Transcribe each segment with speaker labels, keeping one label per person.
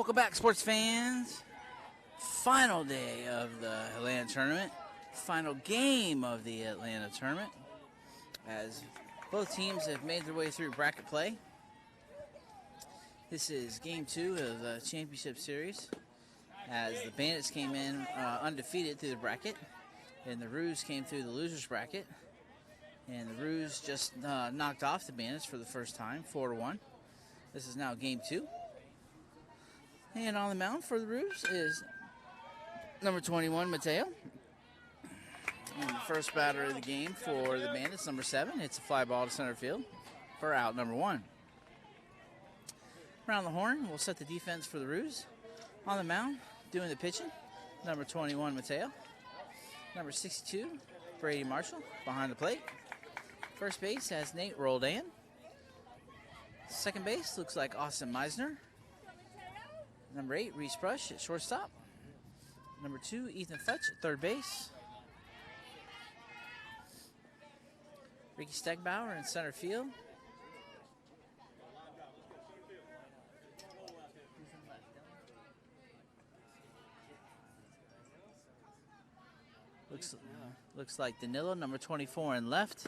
Speaker 1: Welcome back, sports fans. Final day of the Atlanta tournament. Final game of the Atlanta tournament. As both teams have made their way through bracket play. This is game 2 of the championship series. As the Bandits came in undefeated through the bracket. And the Roos came through the losers bracket. And the Roos just knocked off the Bandits for the first time, 4-1. This is now game 2. And on the mound for the Roos is number 21, Mateo. And the first batter of the game for the Bandits, number 7, hits a fly ball to center field for out number 1. Around the horn, we'll set the defense for the Roos. On the mound, doing the pitching, number 21, Mateo. Number 62, Brady Marshall, behind the plate. First base has Nate Roldan. Second base looks like Austin Meisner. Number 8, Reese Brush at shortstop. Number 2, Ethan Fetch at third base. Ricky Stegbauer in center field. Looks like Danilo, number 24 in left.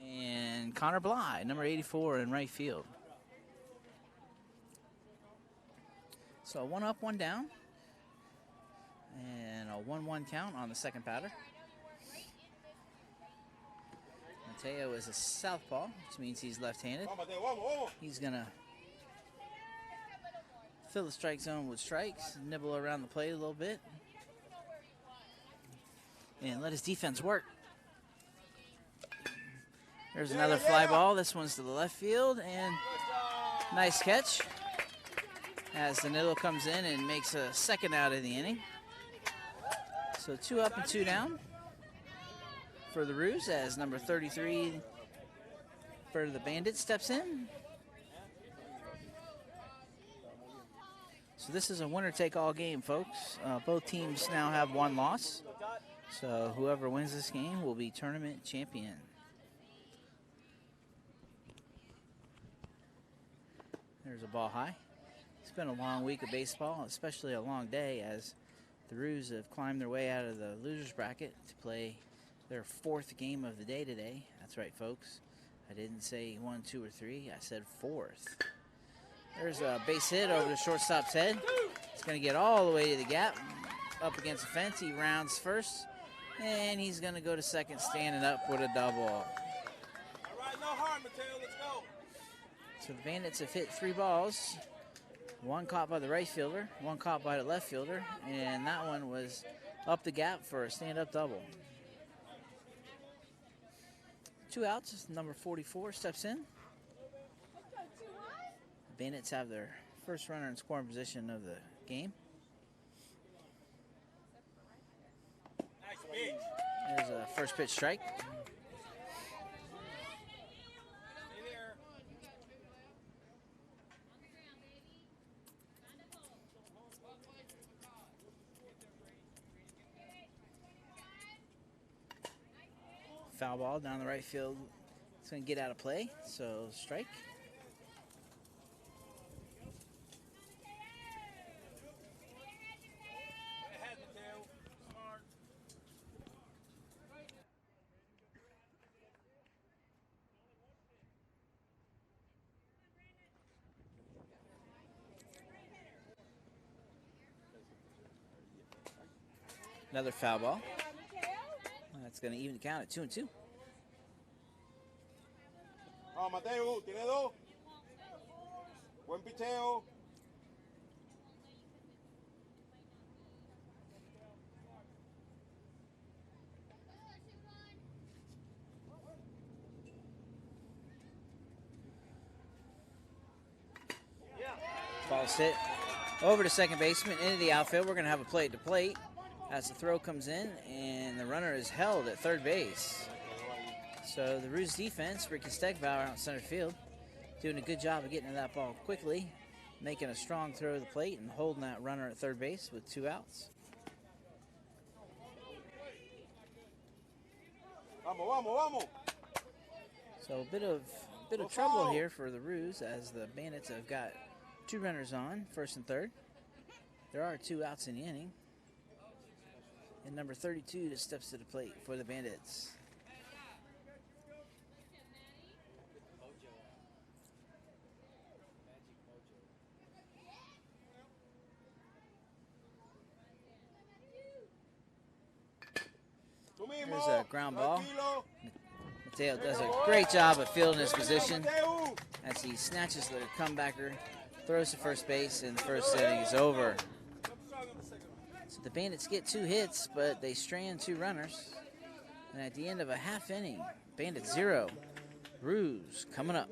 Speaker 1: And Connor Bly, number 84 in right field. So 1 up, 1 down. And a 1-1 count on the second batter. Mateo is a southpaw, which means he's left-handed. He's going to fill the strike zone with strikes, nibble around the plate a little bit, and let his defense work. There's another fly ball. This one's to the left field, and nice catch as Danilo comes in and makes a second out of the inning. So 2 up and 2 down for the Roos as number 33 for the Bandits steps in. So this is a winner-take-all game, folks. Both teams now have 1 loss. So whoever wins this game will be tournament champion. There's a ball high. It's been a long week of baseball, especially a long day as the Roos have climbed their way out of the losers bracket to play their 4th game of the day today. That's right, folks. I didn't say 1, 2, or 3. I said 4th. There's a base hit over the shortstop's head. It's going to get all the way to the gap. Up against the fence. He rounds first. And he's going to go to second, standing up with a double.
Speaker 2: All right, no harm, Mateo. Let's go.
Speaker 1: So the Bandits have hit 3 balls. 1 caught by the right fielder, 1 caught by the left fielder, and that one was up the gap for a stand-up double. 2 outs, number 44 steps in. The Bandits have their first runner in scoring position of the game. There's a first pitch strike. Foul ball down the right field. It's going to get out of play, so strike. Another foul ball. That's going to even the count at 2-2.
Speaker 2: Oh, Mateo, tiene 2. Buen picheo.
Speaker 1: Ball's hit over to second baseman, into the outfield. We're going to have a plate to plate as the throw comes in, and the runner is held at third base. So the Roos defense, Ricky Stegbauer out center field, doing a good job of getting to that ball quickly, making a strong throw to the plate and holding that runner at third base with 2 outs.
Speaker 2: Vamos, vamos, vamos.
Speaker 1: So a bit of Bit of trouble here for the Roos as the Bandits have got 2 runners on, first and third. There are 2 outs in the inning. And number 32 just steps to the plate for the Bandits. There's a ground ball. Mateo does a great job of fielding his position as he snatches the comebacker, throws to first base, and the first inning is over. So the Bandits get 2 hits, but they strand 2 runners. And at the end of a half inning, Bandits 0, Roos coming up.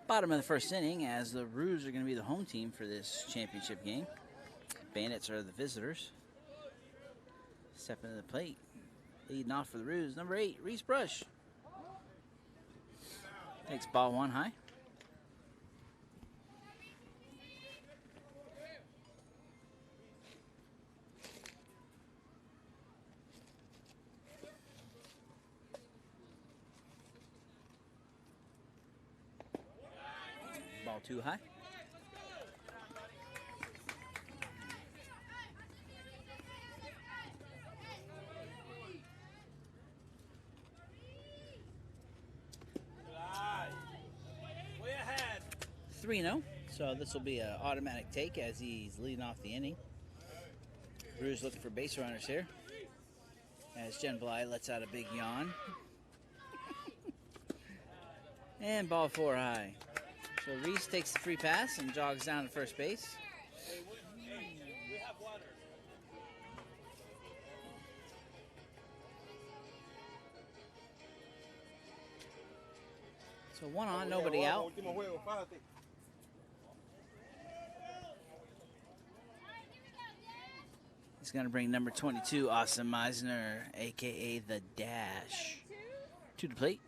Speaker 1: Bottom of the first inning as the Roos are going to be the home team for this championship game. Bandits are the visitors. Stepping to the plate. Leading off for the Roos, number 8, Reese Brush. Takes ball 1 high. Ball 2 high.
Speaker 2: Way ahead.
Speaker 1: 3-0. So this will be an automatic take as he's leading off the inning. Roos looking for base runners here as Jen Bly lets out a big yawn. And ball 4 high. So Reese takes the free pass and jogs down to first base.
Speaker 2: We have water.
Speaker 1: So 1 on, nobody out. He's going to bring number 22, Austin Meisner, a.k.a. The Dash, to the plate.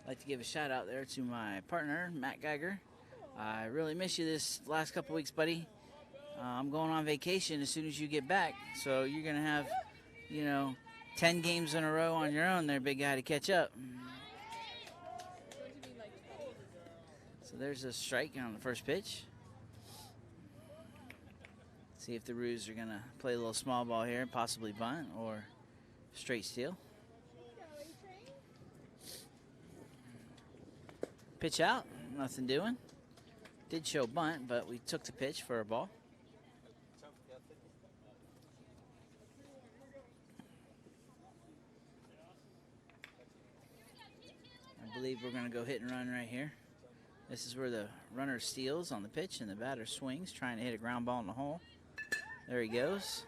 Speaker 1: I'd like to give a shout out there to my partner, Matt Geiger. I really miss you this last couple weeks, buddy. I'm going on vacation as soon as you get back, so you're going to have, 10 games in a row on your own there, big guy, to catch up. So there's a strike on the first pitch. See if the Roos are going to play a little small ball here, possibly bunt or straight steal. Pitch out, nothing doing. Did show bunt, but we took the pitch for a ball. believe we're going to go hit and run right here. This is where the runner steals on the pitch and the batter swings, trying to hit a ground ball in the hole. There he goes.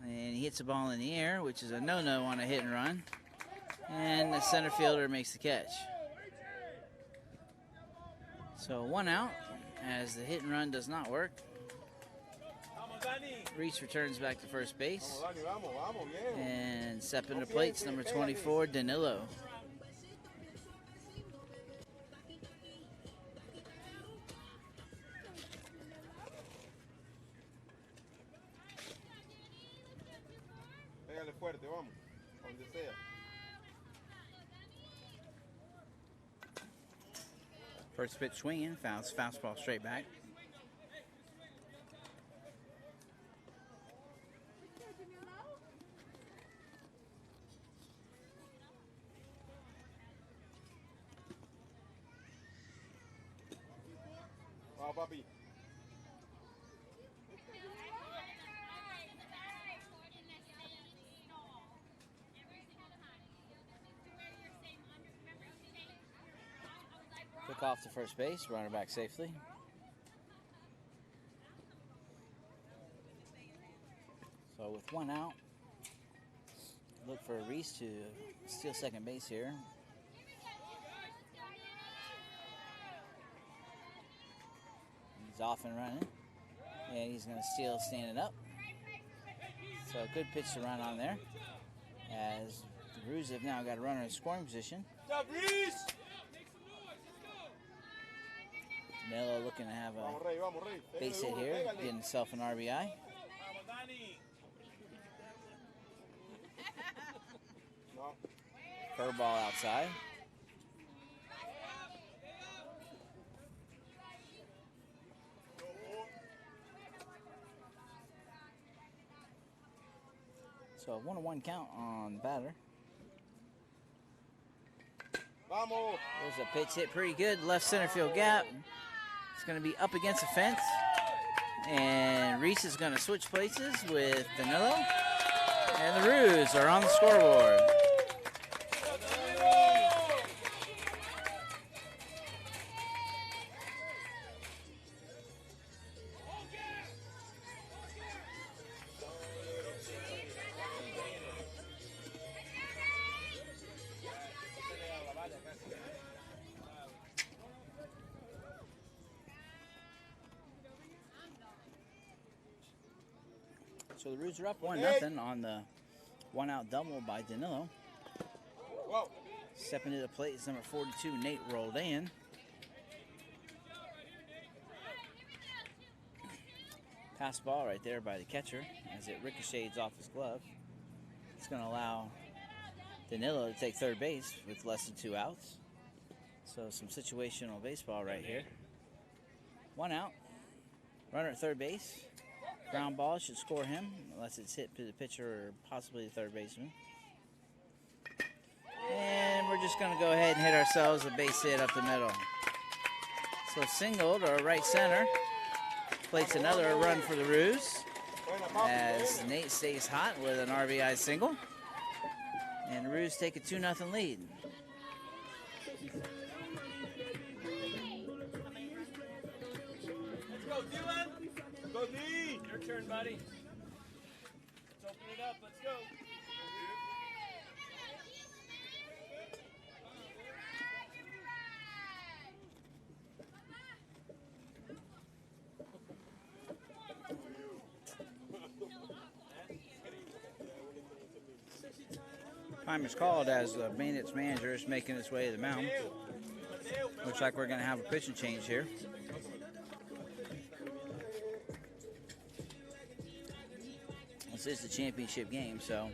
Speaker 1: And he hits a ball in the air, which is a no-no on a hit and run. And the center fielder makes the catch. So 1 out as the hit and run does not work. Reese returns back to first base. And stepping to plates, number 24, Danilo.
Speaker 3: Pégale fuerte, vamos, donde sea.
Speaker 1: First pitch swinging, fastball straight back.
Speaker 3: Vamos, papi.
Speaker 1: Took off to first base, runner back safely. So with 1 out, look for Reese to steal second base here. He's off and running, and he's going to steal standing up. So good pitch to run on there, as the Roos have now got a runner in scoring position. Danilo looking to have a base hit here, getting himself an RBI. Curveball outside. So a 1-1 count on batter. There's a pitch hit pretty good, left center field gap. It's going to be up against the fence. And Reese is going to switch places with Danilo. And the Roos are on the scoreboard. So the Roos are up 1-0 on the 1-out double by Danilo. Stepping to the plate is number 42, Nate Roldan. Pass ball right there by the catcher as it ricochets off his glove. It's going to allow Danilo to take third base with less than 2 outs. So some situational baseball right here. 1 out. Runner at third base. Ground ball should score him unless it's hit to the pitcher or possibly the third baseman. And we're just going to go ahead and hit ourselves a base hit up the middle. So single to right center. Plates another run for the Roos as Nate stays hot with an RBI single. And the Roos take a 2-0 lead.
Speaker 2: Let's go, Dylan. Go, D. Your turn, buddy. Let's open it up. Let's go.
Speaker 1: Time is called as the Bandits manager is making his way to the mound. Looks like we're going to have a pitching change here. This is the championship game, so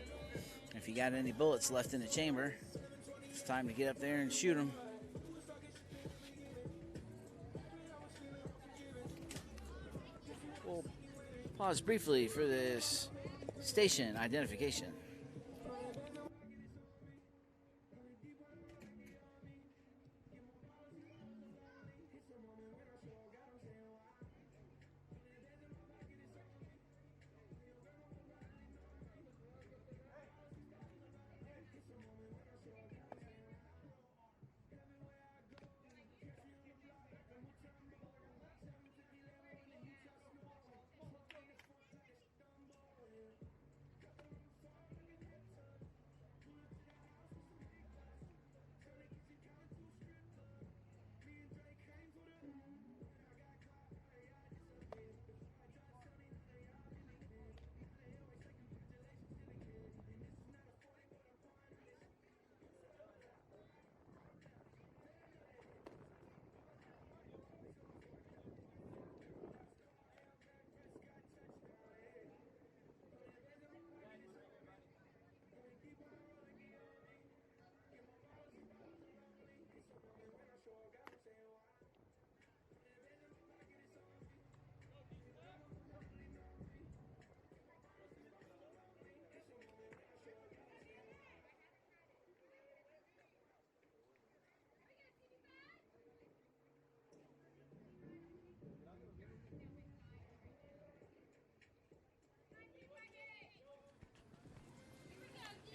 Speaker 1: if you got any bullets left in the chamber, it's time to get up there and shoot them. We'll pause briefly for this station identification.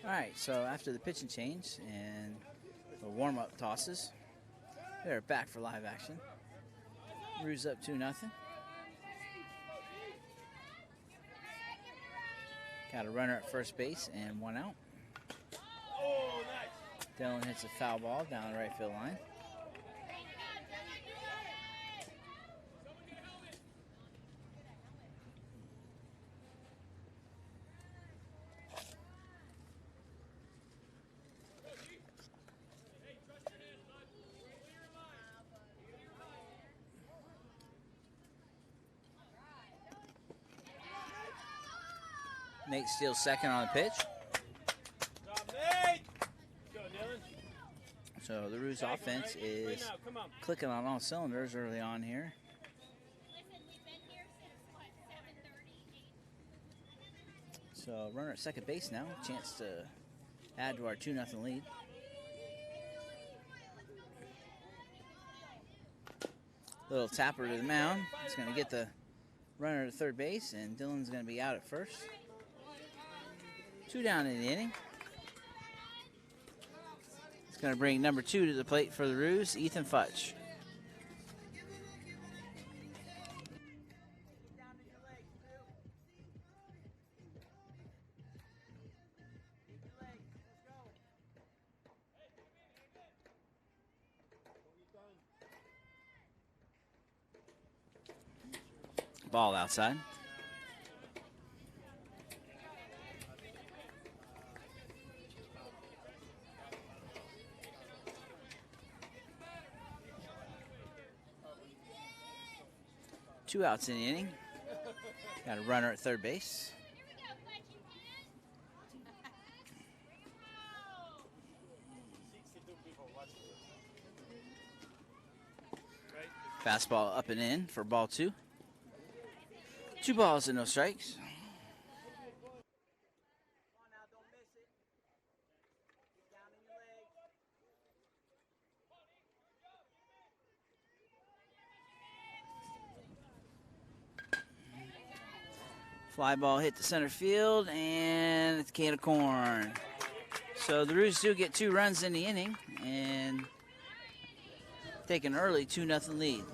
Speaker 1: All right, so after the pitching change and the warm-up tosses, they're back for live action. Roos up 2-0. Got a runner at first base and 1 out.
Speaker 2: Oh, nice.
Speaker 1: Dylan hits a foul ball down the right field line. Nate steals second on the pitch.
Speaker 2: Stop, Nate. Go, Dylan.
Speaker 1: So the Roos offense is
Speaker 2: now, come on.
Speaker 1: clicking on all cylinders early on here. So runner at second base now, chance to add to our 2-0 lead. Little tapper to the mound. It's going to get the runner to third base, and Dylan's going to be out at first. 2 down in the inning. It's going to bring number 2 to the plate for the Roos, Ethan Futch. Ball outside. Two outs in the inning. Got a runner at third base. Fastball up and in for ball 2. 2 balls and no strikes. Fly ball hit the center field, and it's a can of corn. So the Roos do get 2 runs in the inning and take an early 2-0 lead.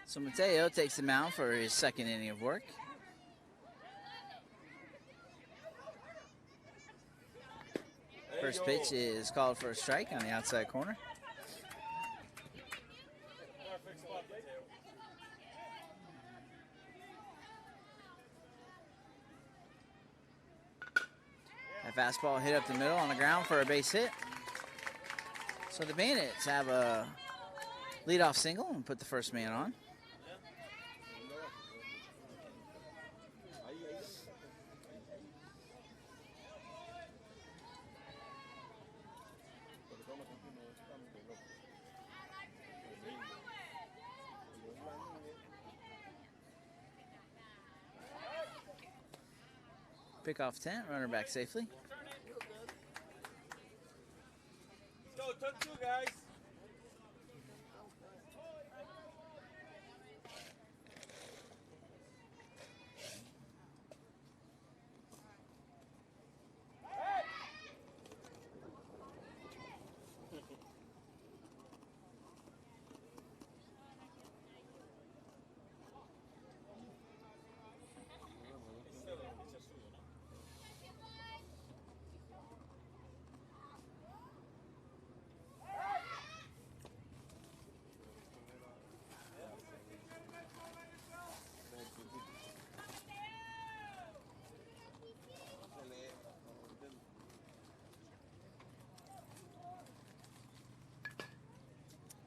Speaker 1: So Mateo takes the mound for his second inning of work. First pitch is called for a strike on the outside corner. That fastball hit up the middle on the ground for a base hit. So the Bandits have a leadoff single and put the first man on. Pick off 10, runner back safely.
Speaker 2: Go, turn 2, guys.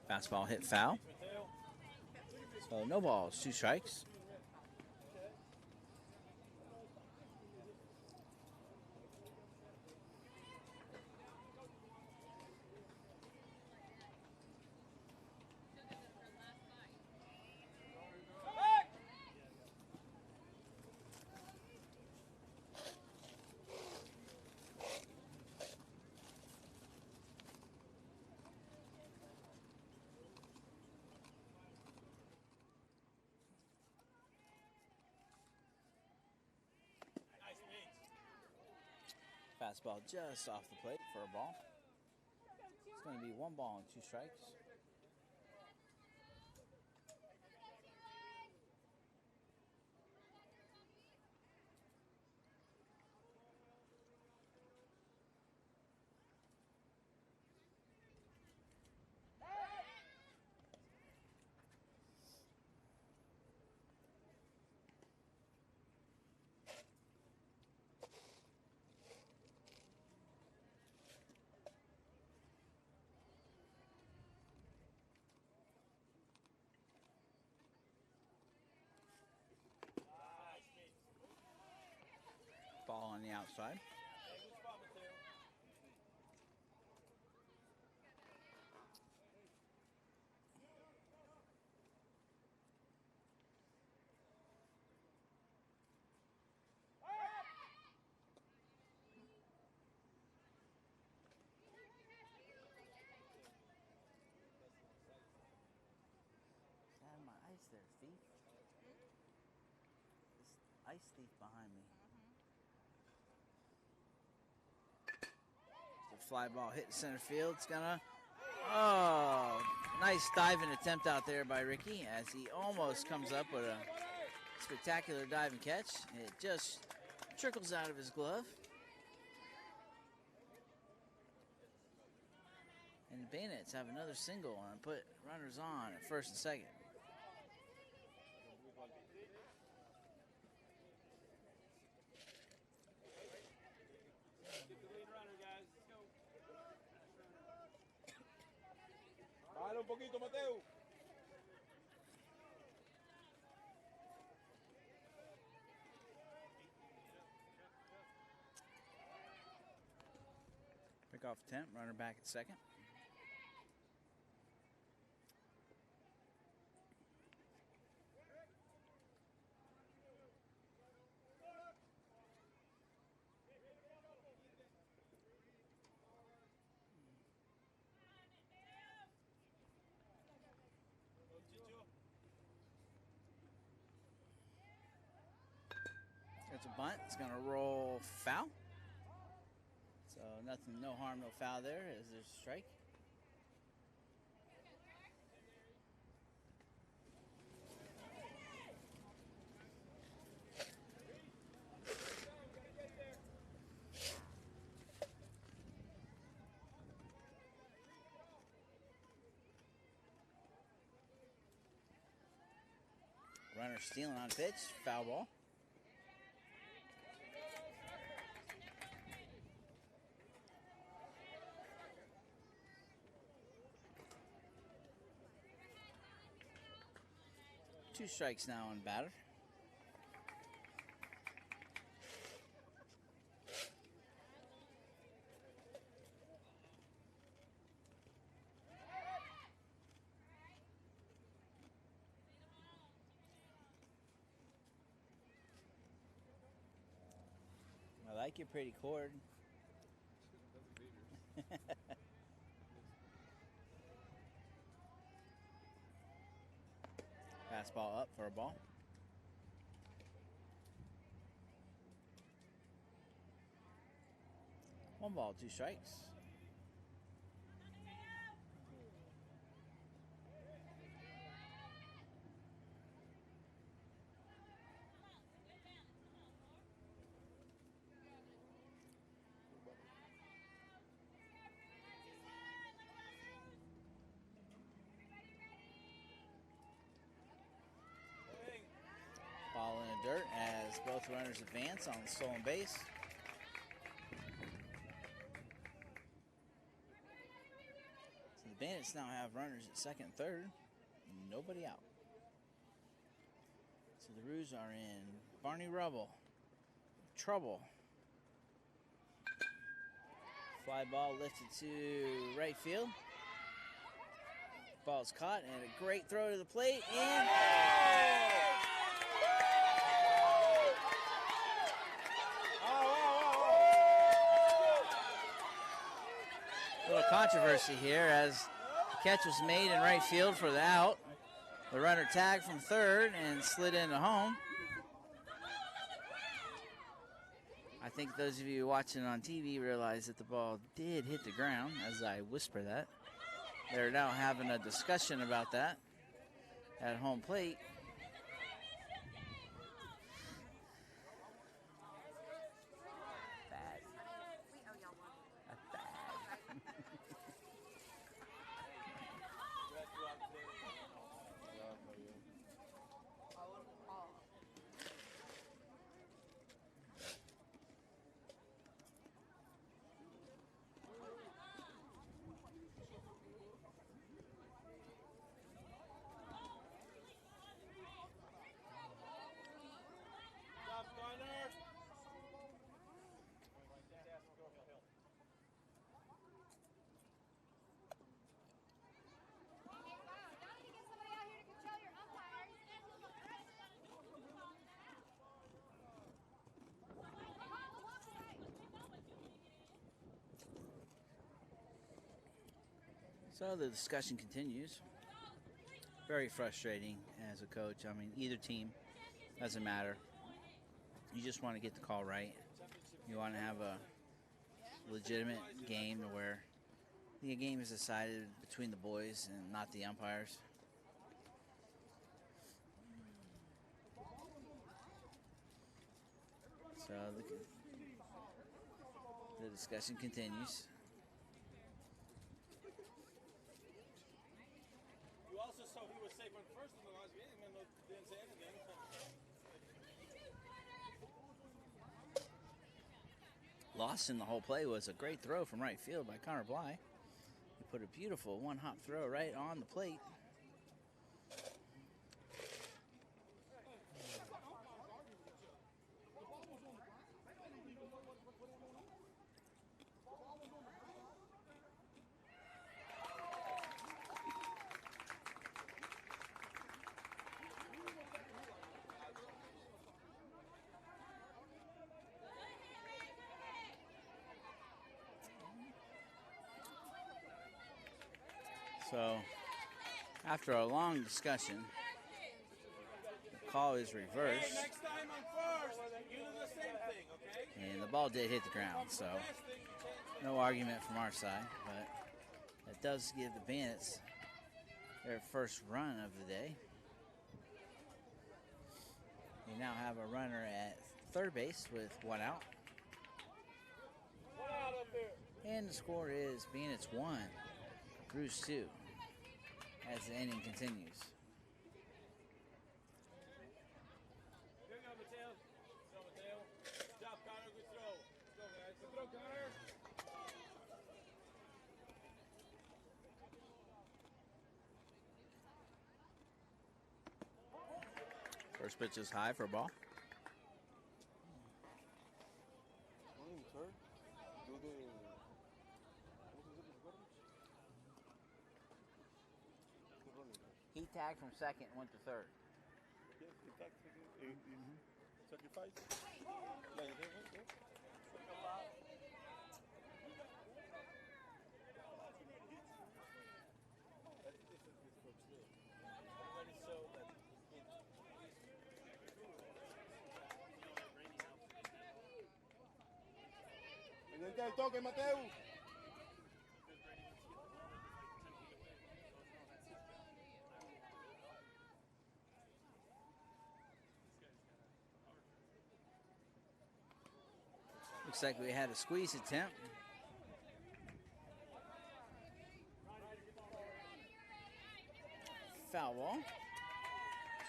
Speaker 1: Fastball hit foul. So no balls, 2 strikes. Fastball just off the plate for a ball. It's going to be 1 ball and 2 strikes. Ball on the outside. Out of my ice there, thief. This ice thief behind me. The fly ball hit center field. It's gonna. Oh, nice diving attempt out there by Ricky as he almost comes up with a spectacular dive and catch. It just trickles out of his glove. And the Bandits have another single and put runners on at first and second.
Speaker 3: Bájale un poquito, Mateo.
Speaker 1: Pick off attempt, runner back at second. It's a bunt. It's going to roll foul. So nothing, no harm, no foul there as there's a strike. Runner stealing on pitch, foul ball. Two strikes now on batter. like your pretty cord. Fastball up for a ball. One ball, two strikes. Ball in the dirt as both runners advance on the stolen base. So the Bandits now have runners at second and third. Nobody out. So the Roos are in Barney Rubble. Trouble. Fly ball lifted to right field. Ball's caught and a great throw to the plate. And a little controversy here as the catch was made in right field for the out. The runner tagged from third and slid into home. I think those of you watching on TV realize that the ball did hit the ground as I whisper that. They're now having a discussion about that at home plate. Bad. That's bad. So the discussion continues. Very frustrating as a coach. I mean, either team, doesn't matter. You just want to get the call right. You want to have a legitimate game where the game is decided between the boys and not the umpires. So the discussion continues.
Speaker 3: You also saw he was safe on first in the last game and didn't say anything.
Speaker 1: Lost in the whole play was a great throw from right field by Connor Bly. He put a beautiful one-hop throw right on the plate. So, after a long discussion, the call is reversed.
Speaker 3: Hey, next time I'm first, you do the same thing, okay?
Speaker 1: And the ball did hit the ground, so no argument from our side. But that does give the Bandits their first run of the day. They now have a runner at third base with one out. And the score is Bandits 1, Roos 2, as the inning continues.
Speaker 3: Here you go, Mateo. Go, Mateo. Good job, Connor. Good throw. Go, guys. Good throw, Connor.
Speaker 1: First pitch is high for a ball. He tagged from second and went to third.
Speaker 3: Sacrifice. Pendiente del toque, Mateo.
Speaker 1: Looks like we had a squeeze attempt. Foul ball.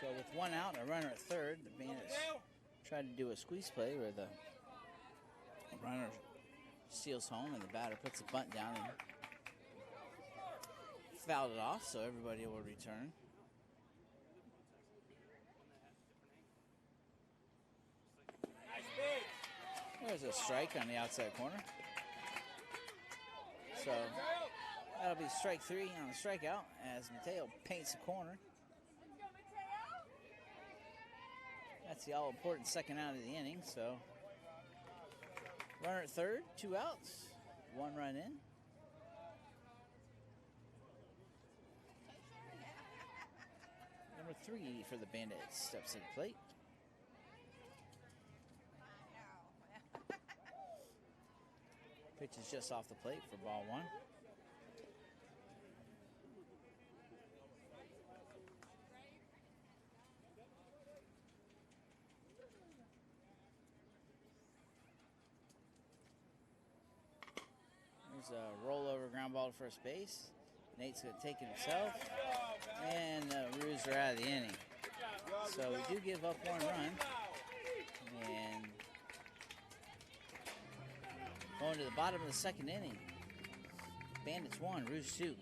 Speaker 1: So with one out and a runner at third, the Bandits tried to do a squeeze play where the runner steals home and the batter puts the bunt down and fouled it off, so everybody will return. There's a strike on the outside corner. So that'll be strike 3 on the strikeout as Mateo paints the corner. That's the all-important second out of the inning, so runner at third, 2 outs, 1 run in. Number 3 for the Bandits steps to the plate. Pitch is just off the plate for ball 1. There's a rollover ground ball to first base. Nate's going to take it himself. And the Roos are out of the inning. So we do give up 1 run. And going to the bottom of the second inning. Bandits 1, Roos 2.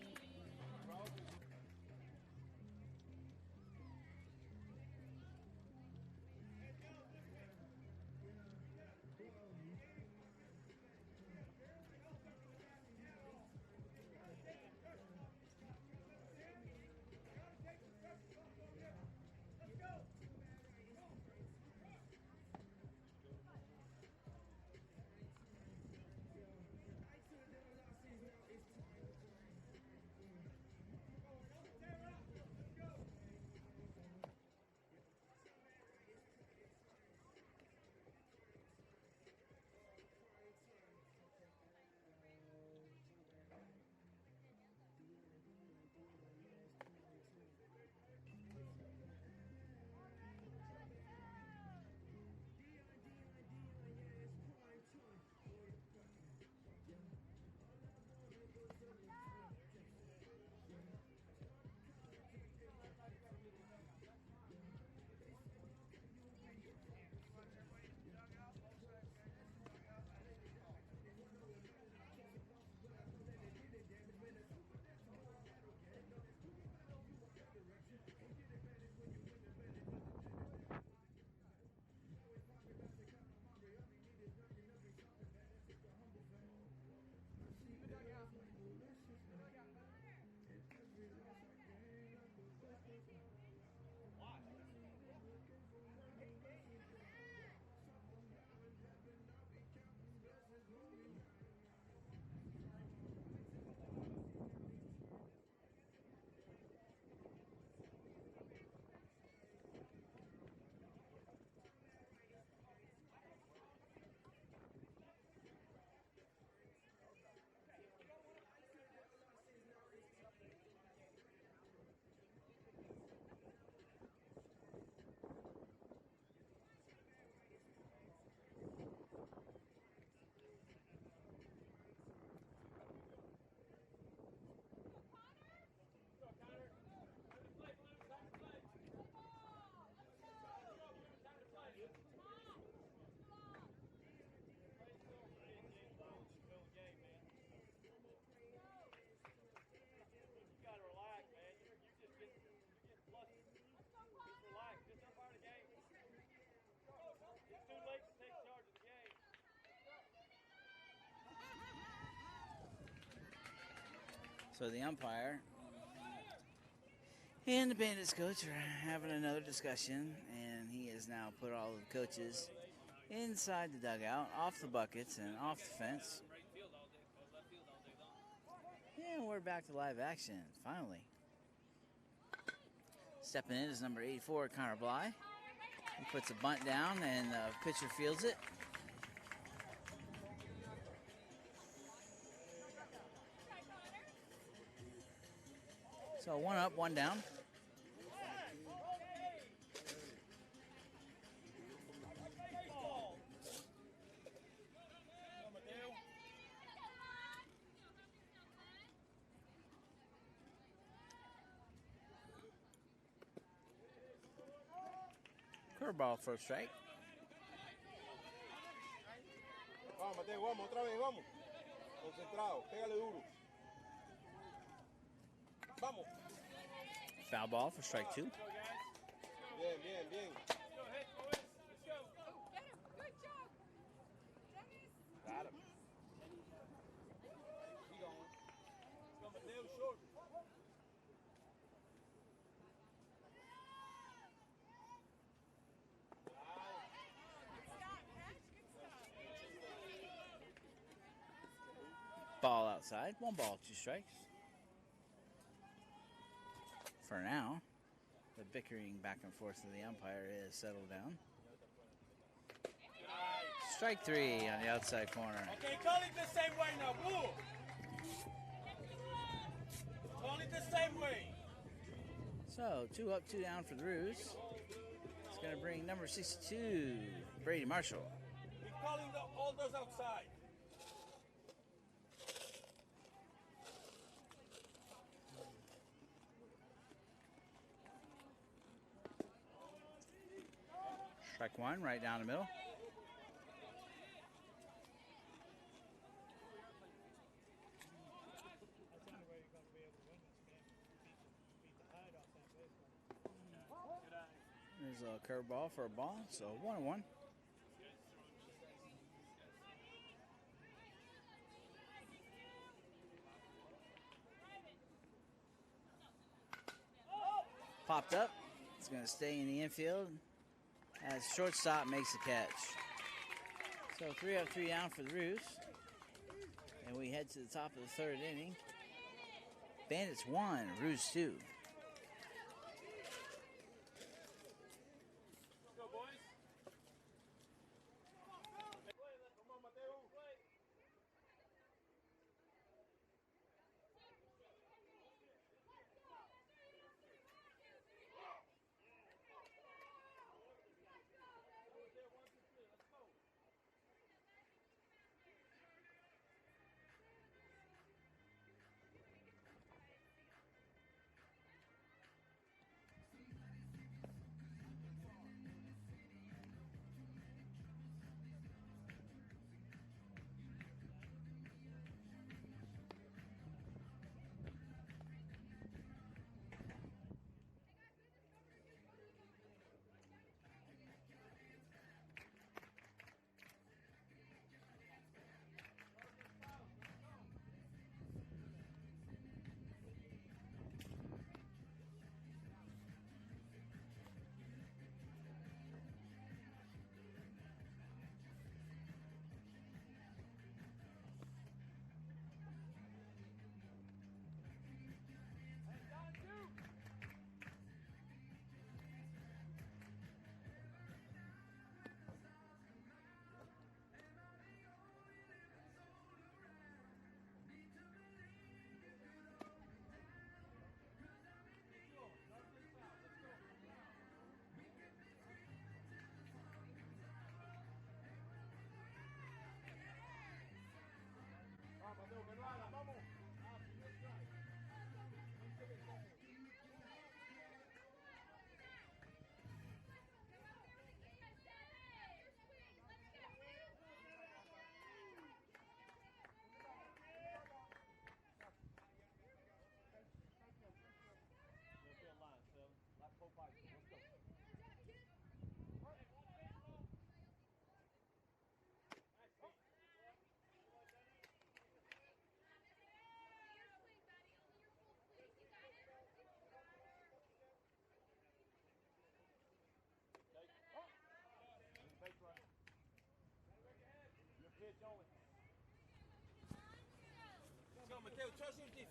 Speaker 1: So the umpire and the Bandits coach are having another discussion, and he has now put all of the coaches inside the dugout, off the buckets and off the fence. And we're back to live action, finally. Stepping in is number 84, Connor Bly. He puts a bunt down and the pitcher fields it. So 1 up, 1 down. Curveball for a strike.
Speaker 3: Vamos, Mateo, vamos, otra vez, vamos. Concentrado, pégale duro. Vamos.
Speaker 1: Foul ball for strike 2.
Speaker 3: Bien, bien, bien. Got him. Keep going. Let's go, Mateo, short.
Speaker 1: Ball outside. 1 ball, 2 strikes. For now, the bickering back and forth of the umpire is settled down. Strike 3 on the outside corner.
Speaker 3: Okay, call it the same way now, Blue. Call it the same way.
Speaker 1: So 2 up, 2 down for the Roos. It's going to bring number 62, Brady Marshall.
Speaker 3: We're calling all those outside.
Speaker 1: Strike 1 right down the middle. There's a curveball for a ball, so 1-1. Popped up. It's going to stay in the infield as shortstop makes the catch. So 3 up, 3 down for the Roos. And we head to the top of the 3rd inning. Bandits 1, Roos 2.
Speaker 3: Go, boys. Come on, Mateo.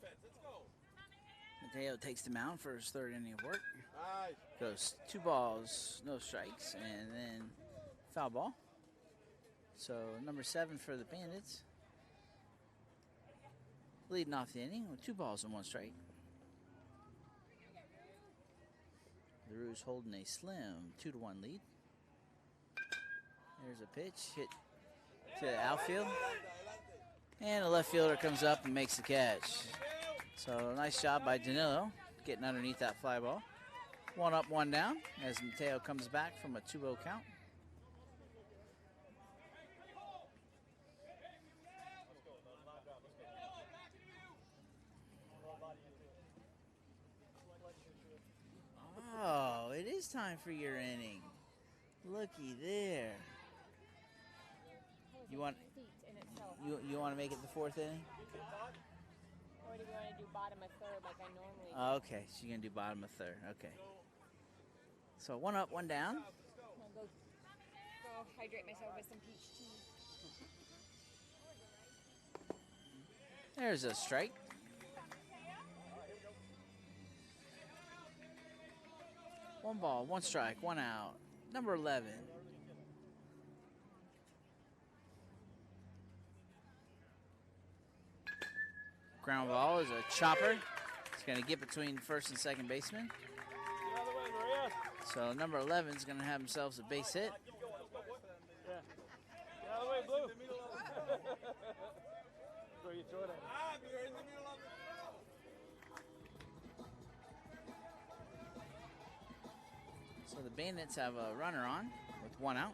Speaker 3: defense. Let's go.
Speaker 1: Mateo takes the mound for his third inning of work.
Speaker 3: Nice.
Speaker 1: Goes 2 balls, no strikes, and then foul ball. So number 7 for the Bandits. Leading off the inning with 2 balls and 1 strike. The Roos holding a slim 2-1 lead. There's a pitch hit to the outfield. And the left fielder comes up and makes the catch. So nice job by Danilo getting underneath that fly ball. 1 up, 1 down as Mateo comes back from a 2-0 count. Oh, it is time for your inning. Looky there. You want you want to make it the 4th inning?
Speaker 4: Or do you want to do bottom of 3rd like I normally do?
Speaker 1: Okay, so you're gonna do bottom of 3rd. Okay. So 1 up, 1 down.
Speaker 4: I'll go hydrate myself with some peach tea.
Speaker 1: There's a strike. One ball, 1 strike, 1 out. Number 11. Ground ball is a chopper. It's going to get between first and second baseman.
Speaker 2: Get out of the way, Maria.
Speaker 1: So number 11 is going to have himself a base hit.
Speaker 2: Yeah. Get out of the way, Blue. Where you throw it at?
Speaker 3: Ah, you're in the middle of the throw.
Speaker 1: So the Bandits have a runner on with 1 out.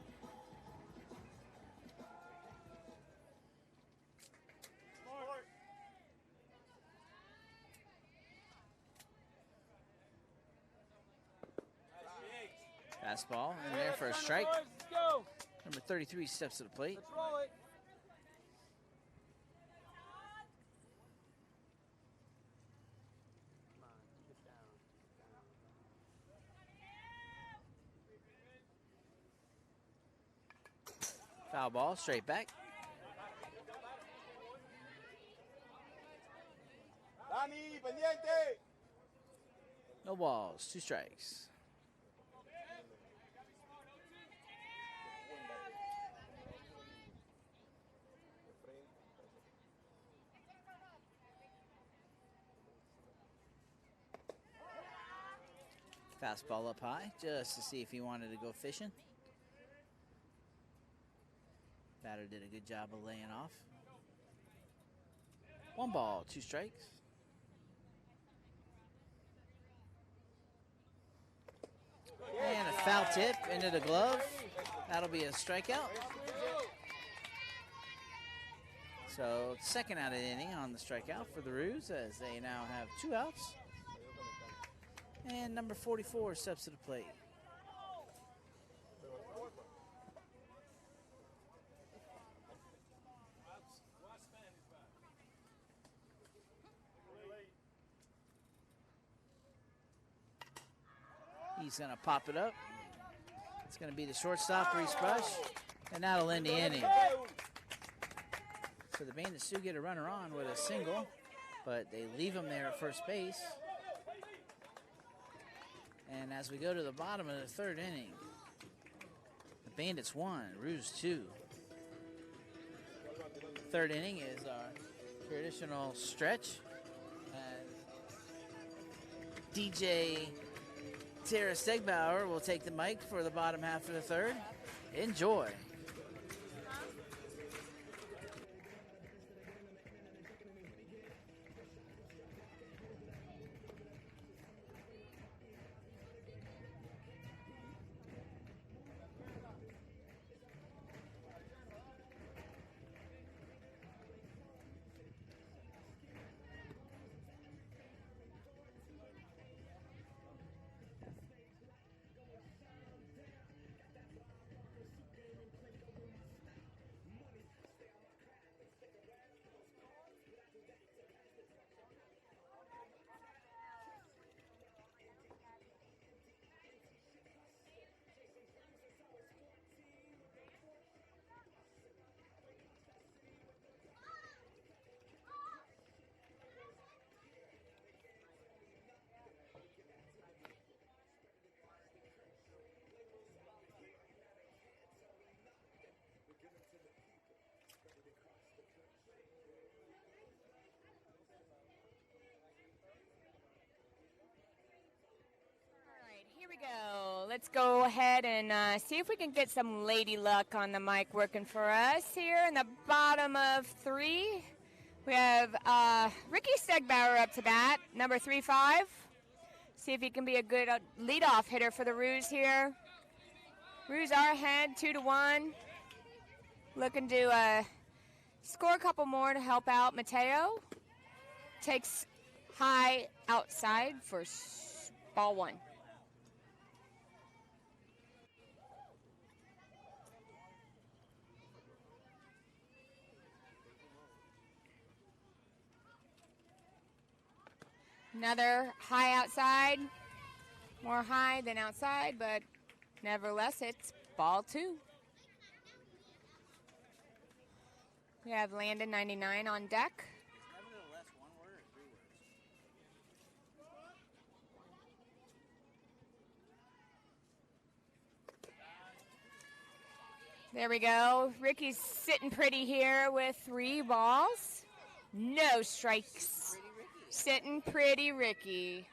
Speaker 2: Smart.
Speaker 1: Fastball in there for a strike.
Speaker 2: Let's go.
Speaker 1: Number 33 steps to the plate.
Speaker 2: Let's roll it. Come on, keep it down.
Speaker 1: Foul ball, straight back.
Speaker 3: Dani, pendiente.
Speaker 1: No balls, 2 strikes. Fastball up high, just to see if he wanted to go fishing. Batter did a good job of laying off. 1 ball, 2 strikes. And a foul tip into the glove. That'll be a strikeout. So 2nd out of the inning on the strikeout for the Roos as they now have 2 outs. And number 44 steps to the plate. He's going to pop it up. It's going to be the shortstop, Reese Brush, and that'll end the inning. So the Bandits do get a runner on with a single, but they leave him there at first base. And as we go to the bottom of the 3rd inning, the Bandits 1, Roos 2. 3rd inning is our traditional stretch. DJ Tara Stegbauer will take the mic for the bottom half of the 3rd. Enjoy.
Speaker 4: go. Let's go ahead and see if we can get some lady luck on the mic working for us here in the bottom of 3. We have Ricky Stegbauer up to bat, number 3-5. See if he can be a good leadoff hitter for the Roos here. Roos are ahead 2-1. Looking to score a couple more to help out Mateo. Takes high outside for ball 1. Another high outside, more high than outside, but nevertheless, it's ball 2. We have Landon 99 on deck.
Speaker 1: Nevertheless, 1 word or 3 words?
Speaker 4: There we go. Ricky's sitting pretty here with 3 balls. No strikes. Sitting pretty Ricky.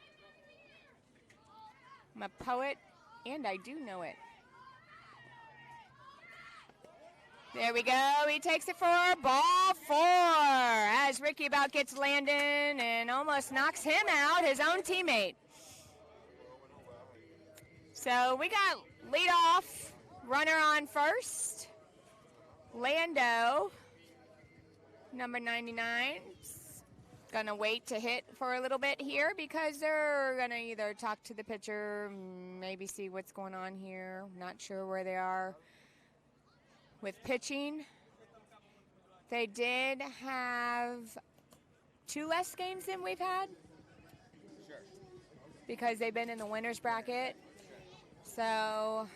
Speaker 4: I'm a poet, and I do know it. There we go. He takes it for ball 4 as Ricky about gets Landon and almost knocks him out, his own teammate. So we got leadoff, runner on first. Lando, number 99. Gonna wait to hit for a little bit here because they're gonna either talk to the pitcher, maybe see what's going on here. Not sure where they are with pitching. They did have 2 less games than we've had because they've been in the winners bracket. So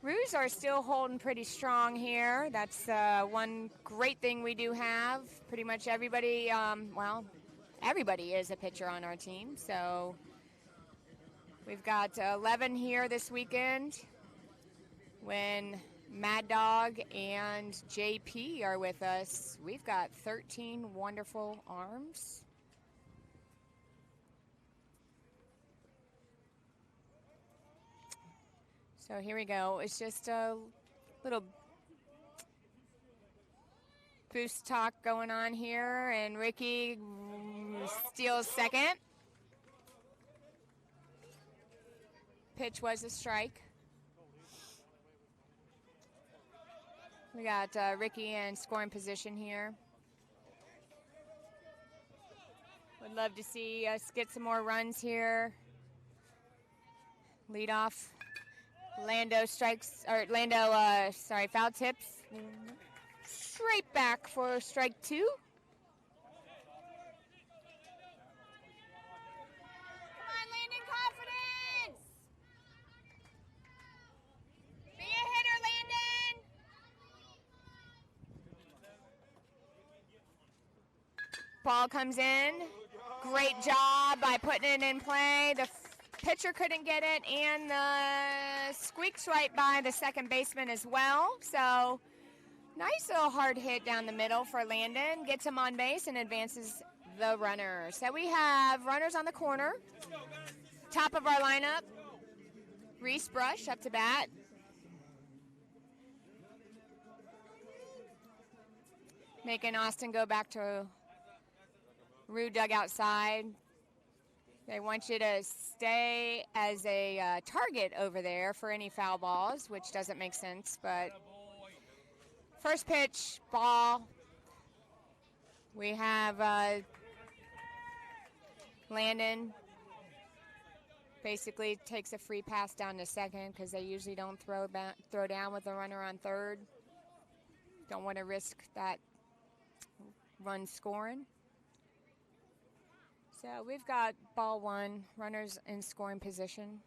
Speaker 4: Roos are still holding pretty strong here. That's one great thing we do have. Pretty much everybody, everybody is a pitcher on our team. So we've got 11 here this weekend when Mad Dog and JP are with us. We've got 13 wonderful arms. So here we go. It's just a little boost talk going on here, and Ricky steals second. Pitch was a strike. We got Ricky in scoring position here. Would love to see us get some more runs here. Lead off. Lando foul tips. Straight back for strike 2. Come on, Landon, confidence. Be a hitter, Landon. Ball comes in. Great job by putting it in play. The pitcher couldn't get it, and the squeaks right by the second baseman as well. So nice little hard hit down the middle for Landon. Gets him on base and advances the runner. So we have runners on the corner. Top of our lineup, Reese Brush up to bat. Making Austin go back to Rue dugout side. They want you to stay as a target over there for any foul balls, which doesn't make sense, but first pitch, ball. We have Landon basically takes a free pass down to second because they usually don't throw down with the runner on third. Don't want to risk that run scoring. So we've got ball 1, runners in scoring position.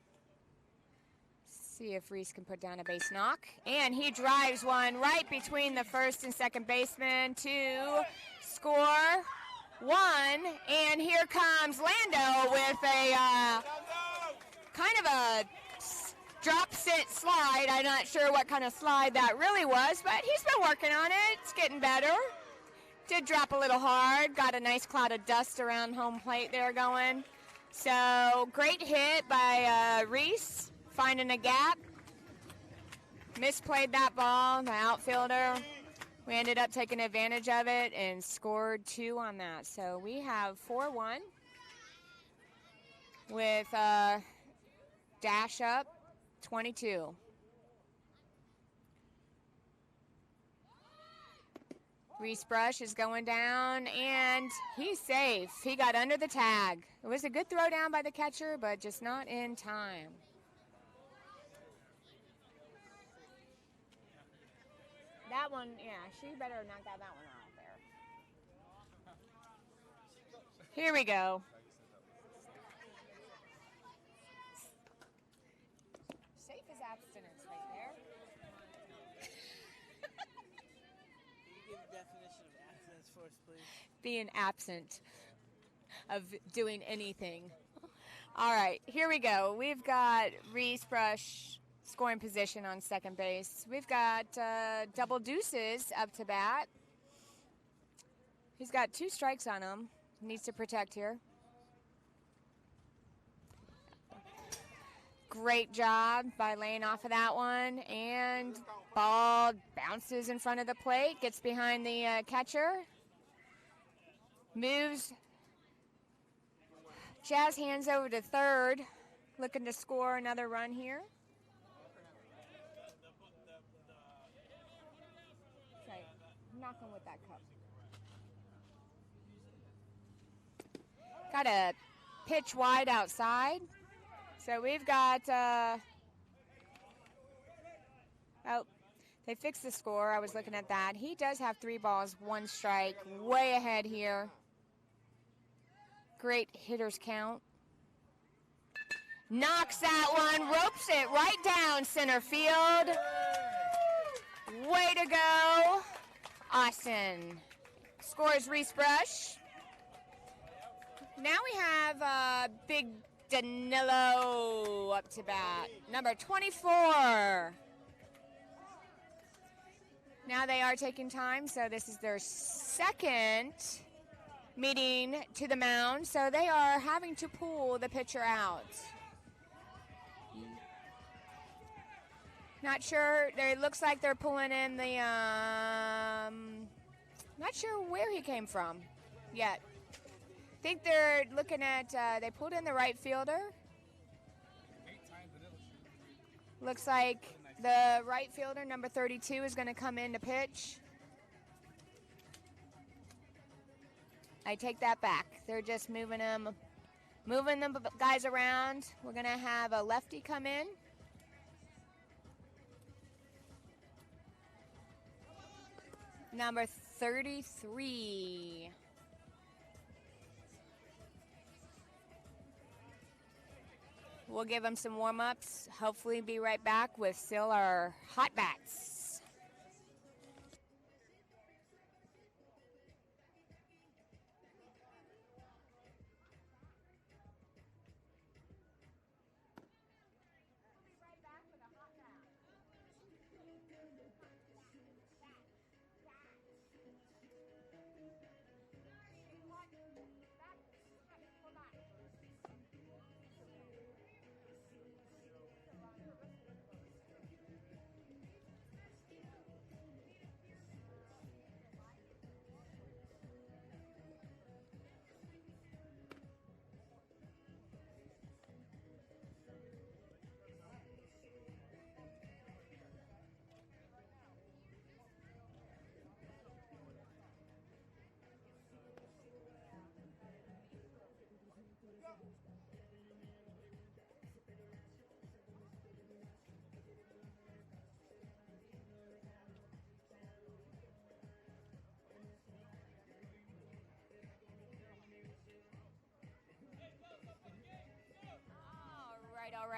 Speaker 4: See if Reese can put down a base knock. And he drives one right between the first and second baseman to score 1. And here comes Lando with a kind of a drop sit slide. I'm not sure what kind of slide that really was, but he's been working on it. It's getting better. Did drop a little hard. Got a nice cloud of dust around home plate there going. So great hit by Reese, finding a gap. Misplayed that ball, the outfielder. We ended up taking advantage of it and scored 2 on that. So we have 4-1 with dash up 22. Reese Brush is going down, and he's safe. He got under the tag. It was a good throw down by the catcher, but just not in time. That one, yeah, she better knock that one out there. Here we go. Safe as abstinence right there.
Speaker 1: Can you give a definition of abstinence for us, please?
Speaker 4: Being absent of doing anything. All right, here we go. We've got Reese Brush scoring position on second base. We've got double deuces up to bat. He's got 2 strikes on him. Needs to protect here. Great job by laying off of that one. And ball bounces in front of the plate, gets behind the catcher. Moves. Jazz hands over to third, looking to score another run here. Right, knocking with that cup. Got a pitch wide outside. So we've got, oh, they fixed the score. I was looking at that. He does have 3 balls, 1 strike, way ahead here. Great hitter's count. Knocks that one, ropes it right down center field. Way to go, Austin. Scores Reese Brush. Now we have Big Danilo up to bat, number 24. Now they are taking time, so this is their second meeting to the mound, so they are having to pull the pitcher out. Not sure, it looks like they're pulling in the, not sure where he came from yet. I think they're looking at, they pulled in the right fielder. Looks like the right fielder, number 32, is going to come in to pitch. I take that back. They're just moving the guys around. We're going to have a lefty come in. Number 33. We'll give them some warm-ups. Hopefully be right back with still our hot bats.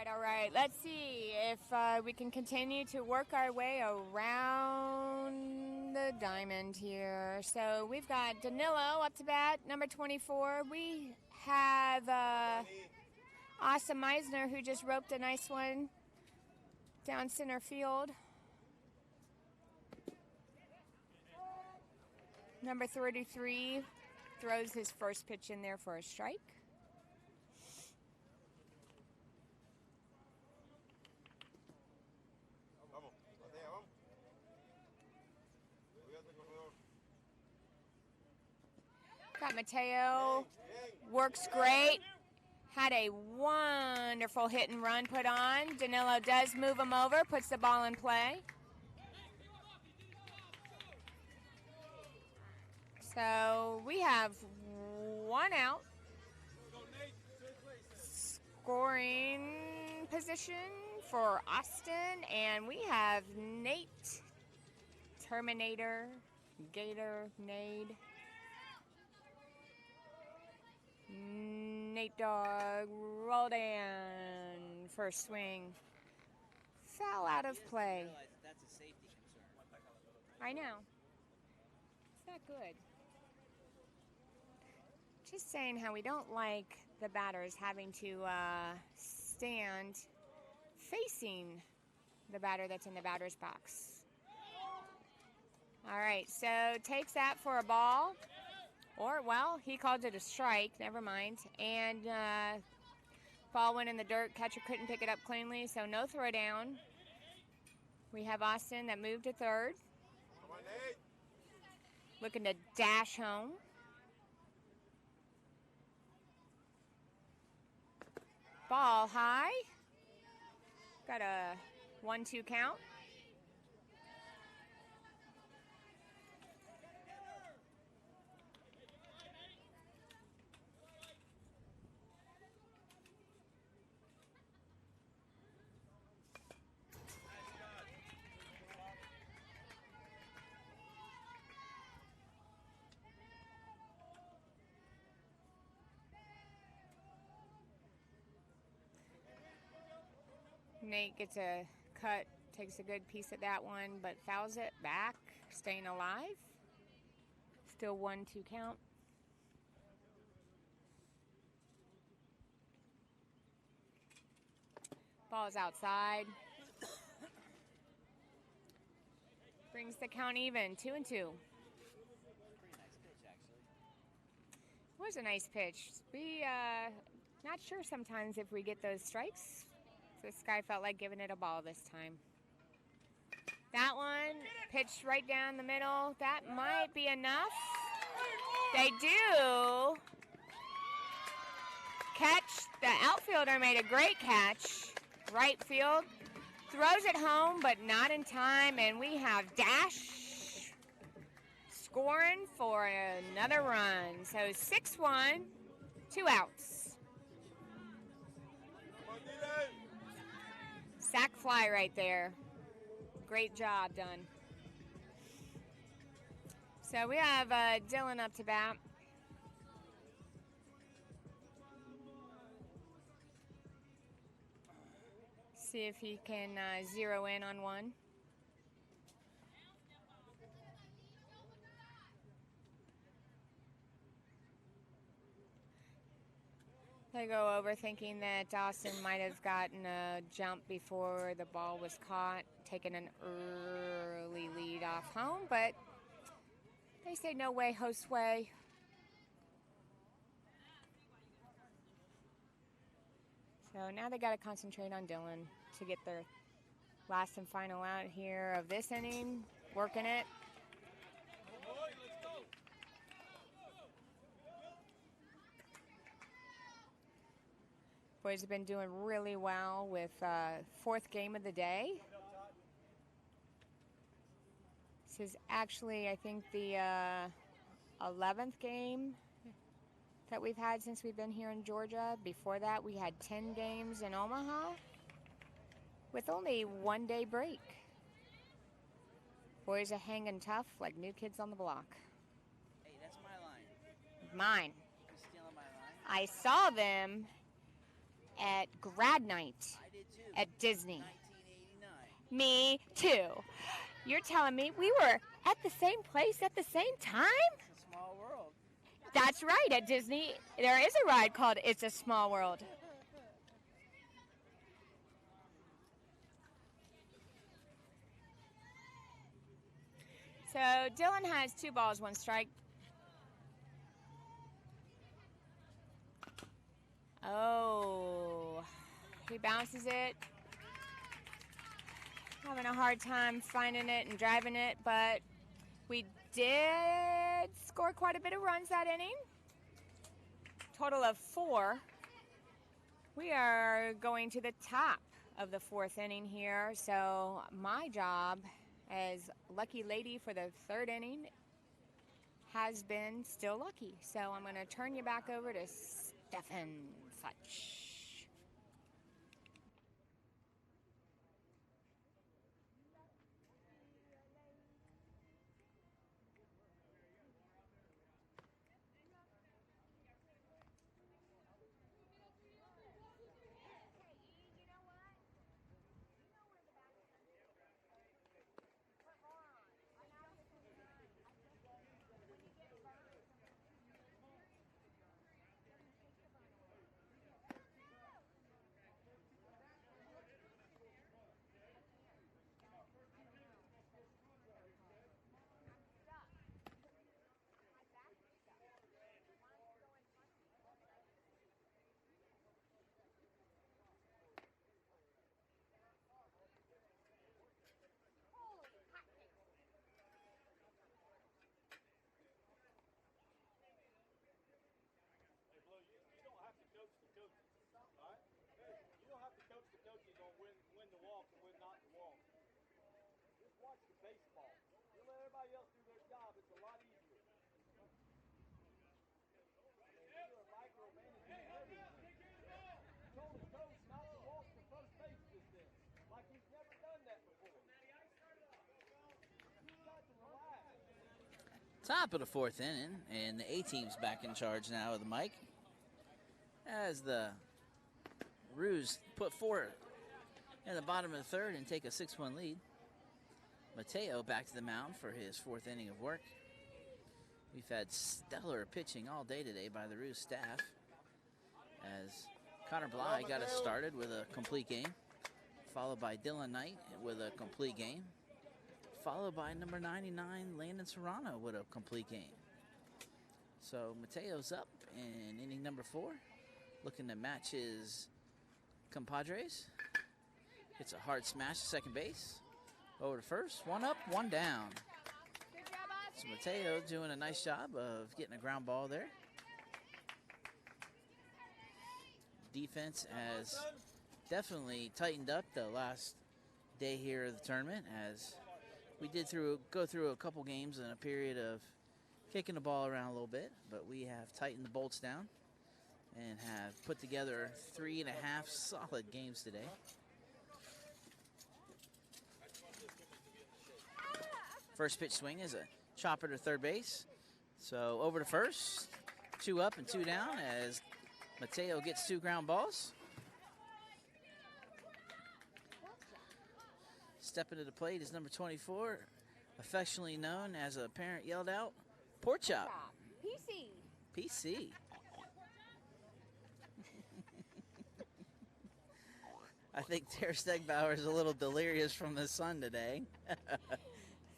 Speaker 4: All right. Let's see if we can continue to work our way around the diamond here. So we've got Danilo up to bat, number 24. We have Asa Meisner, who just roped a nice one down center field. Number 33 throws his first pitch in there for a strike. Got Mateo. Works great. Had a wonderful hit and run put on. Danilo does move him over, puts the ball in play. So we have 1 out. Scoring position for Austin, and we have Nate, Terminator, Gator, Nade. Nate Dogg, rolled in, first swing. Foul out of play.
Speaker 1: That's a safety concern.
Speaker 4: I know. It's not good. Just saying how we don't like the batters having to stand facing the batter that's in the batter's box. All right, so takes that for a ball. Or, well, he called it a strike. Never mind. And ball went in the dirt. Catcher couldn't pick it up cleanly, so no throw down. We have Austin that moved to third. Looking to dash home. Ball high. Got a 1-2 count. Nate gets a cut, takes a good piece of that one, but fouls it back, staying alive. Still 1-2 count. Ball's outside. Brings the count even, 2-2.
Speaker 1: Pretty nice pitch, actually.
Speaker 4: Was a nice pitch. We not sure sometimes if we get those strikes. This guy felt like giving it a ball this time. That one pitched right down the middle. That might be enough. They do catch. The outfielder made a great catch. Right field throws it home, but not in time. And we have Dash scoring for another run. So 6-1, 2 outs. Sack fly right there. Great job done. So we have Dylan up to bat. See if he can zero in on one. They go over thinking that Austin might have gotten a jump before the ball was caught, taking an early lead off home, but they say no way, Josue. So now they got to concentrate on Dylan to get their last and final out here of this inning, working it. Boys have been doing really well with fourth game of the day. This is actually, I think, the 11th game that we've had since we've been here in Georgia. Before that, we had 10 games in Omaha with only 1 day break. Boys are hanging tough like new kids on the block.
Speaker 1: Hey, that's my line.
Speaker 4: Mine.
Speaker 1: You're stealing my line?
Speaker 4: I saw them at grad night
Speaker 1: I did too.
Speaker 4: at Disney.
Speaker 1: 1989.
Speaker 4: Me too. You're telling me we were at the same place at the same time?
Speaker 1: It's a small world.
Speaker 4: That's right. At Disney, there is a ride called It's a Small World. So Dylan has 2 balls, 1 strike. Oh, he bounces it. Having a hard time finding it and driving it, but we did score quite a bit of runs that inning. total of 4. We are going to the top of the 4th inning here. So my job as lucky lady for the 3rd inning has been still lucky. So I'm going to turn you back over to Stefan Futch.
Speaker 3: Hey, Blue, you don't have to coach the coaches, all right? You don't have to coach the coaches on when to walk and when not to walk. Just watch the baseball. You let everybody else do their job, it's a lot easier. I mean, you're micromanaging everything. You told a coach not to walk to first base just then, like he's never done that before. You've got to relax.
Speaker 1: Top of the 4th inning, and the A-team's back in charge now of the mic. As the Roos put 4 in the bottom of the 3rd and take a 6-1 lead. Mateo back to the mound for his 4th inning of work. We've had stellar pitching all day today by the Roos staff, as Connor Bly got us started with a complete game, followed by Dylan Knight with a complete game, followed by number 99, Landon Serrano, with a complete game. So Mateo's up in inning number 4, looking to match his compadres. It's a hard smash to second base. Over to first, 1 up, 1 down. So Mateo doing a nice job of getting a ground ball there. Defense has definitely tightened up the last day here of the tournament, as we did go through a couple games in a period of kicking the ball around a little bit, but we have tightened the bolts down and have put together 3.5 solid games today. First pitch swing is a chopper to third base. So over to first, 2 up and 2 down as Mateo gets 2 ground balls. Stepping to the plate is number 24, affectionately known as a parent yelled out, Pork Chop.
Speaker 4: PC.
Speaker 1: PC. I think Tara Stegbauer is a little delirious from the sun today,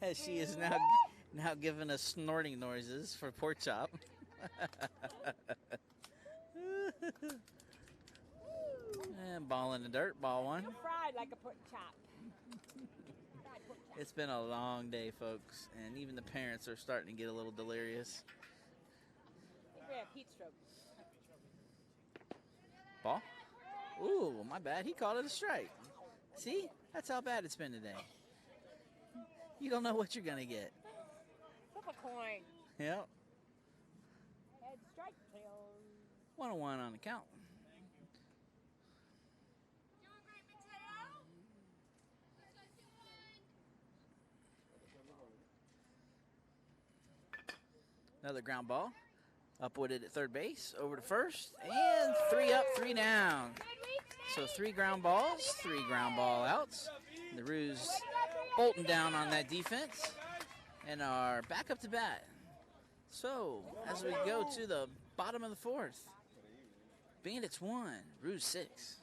Speaker 1: as she is now giving us snorting noises for Pork Chop. And ball in the dirt, ball 1.
Speaker 4: You're fried like a pork chop.
Speaker 1: It's been a long day, folks, and even the parents are starting to get a little delirious.
Speaker 4: I think we have heat stroke.
Speaker 1: Ball? Ooh, my bad. He called it a strike. See? That's how bad it's been today. You don't know what you're going to get.
Speaker 4: Flip a coin.
Speaker 1: Yep.
Speaker 4: Head strike, tail.
Speaker 1: 1-1 on the count. Another ground ball. Upwooded at third base, over to first, and 3 up, 3 down. So 3 ground balls, 3 ground ball outs. The Roos bolting down on that defense and are back up to bat. So as we go to the bottom of the 4th, Bandits 1, Roos 6.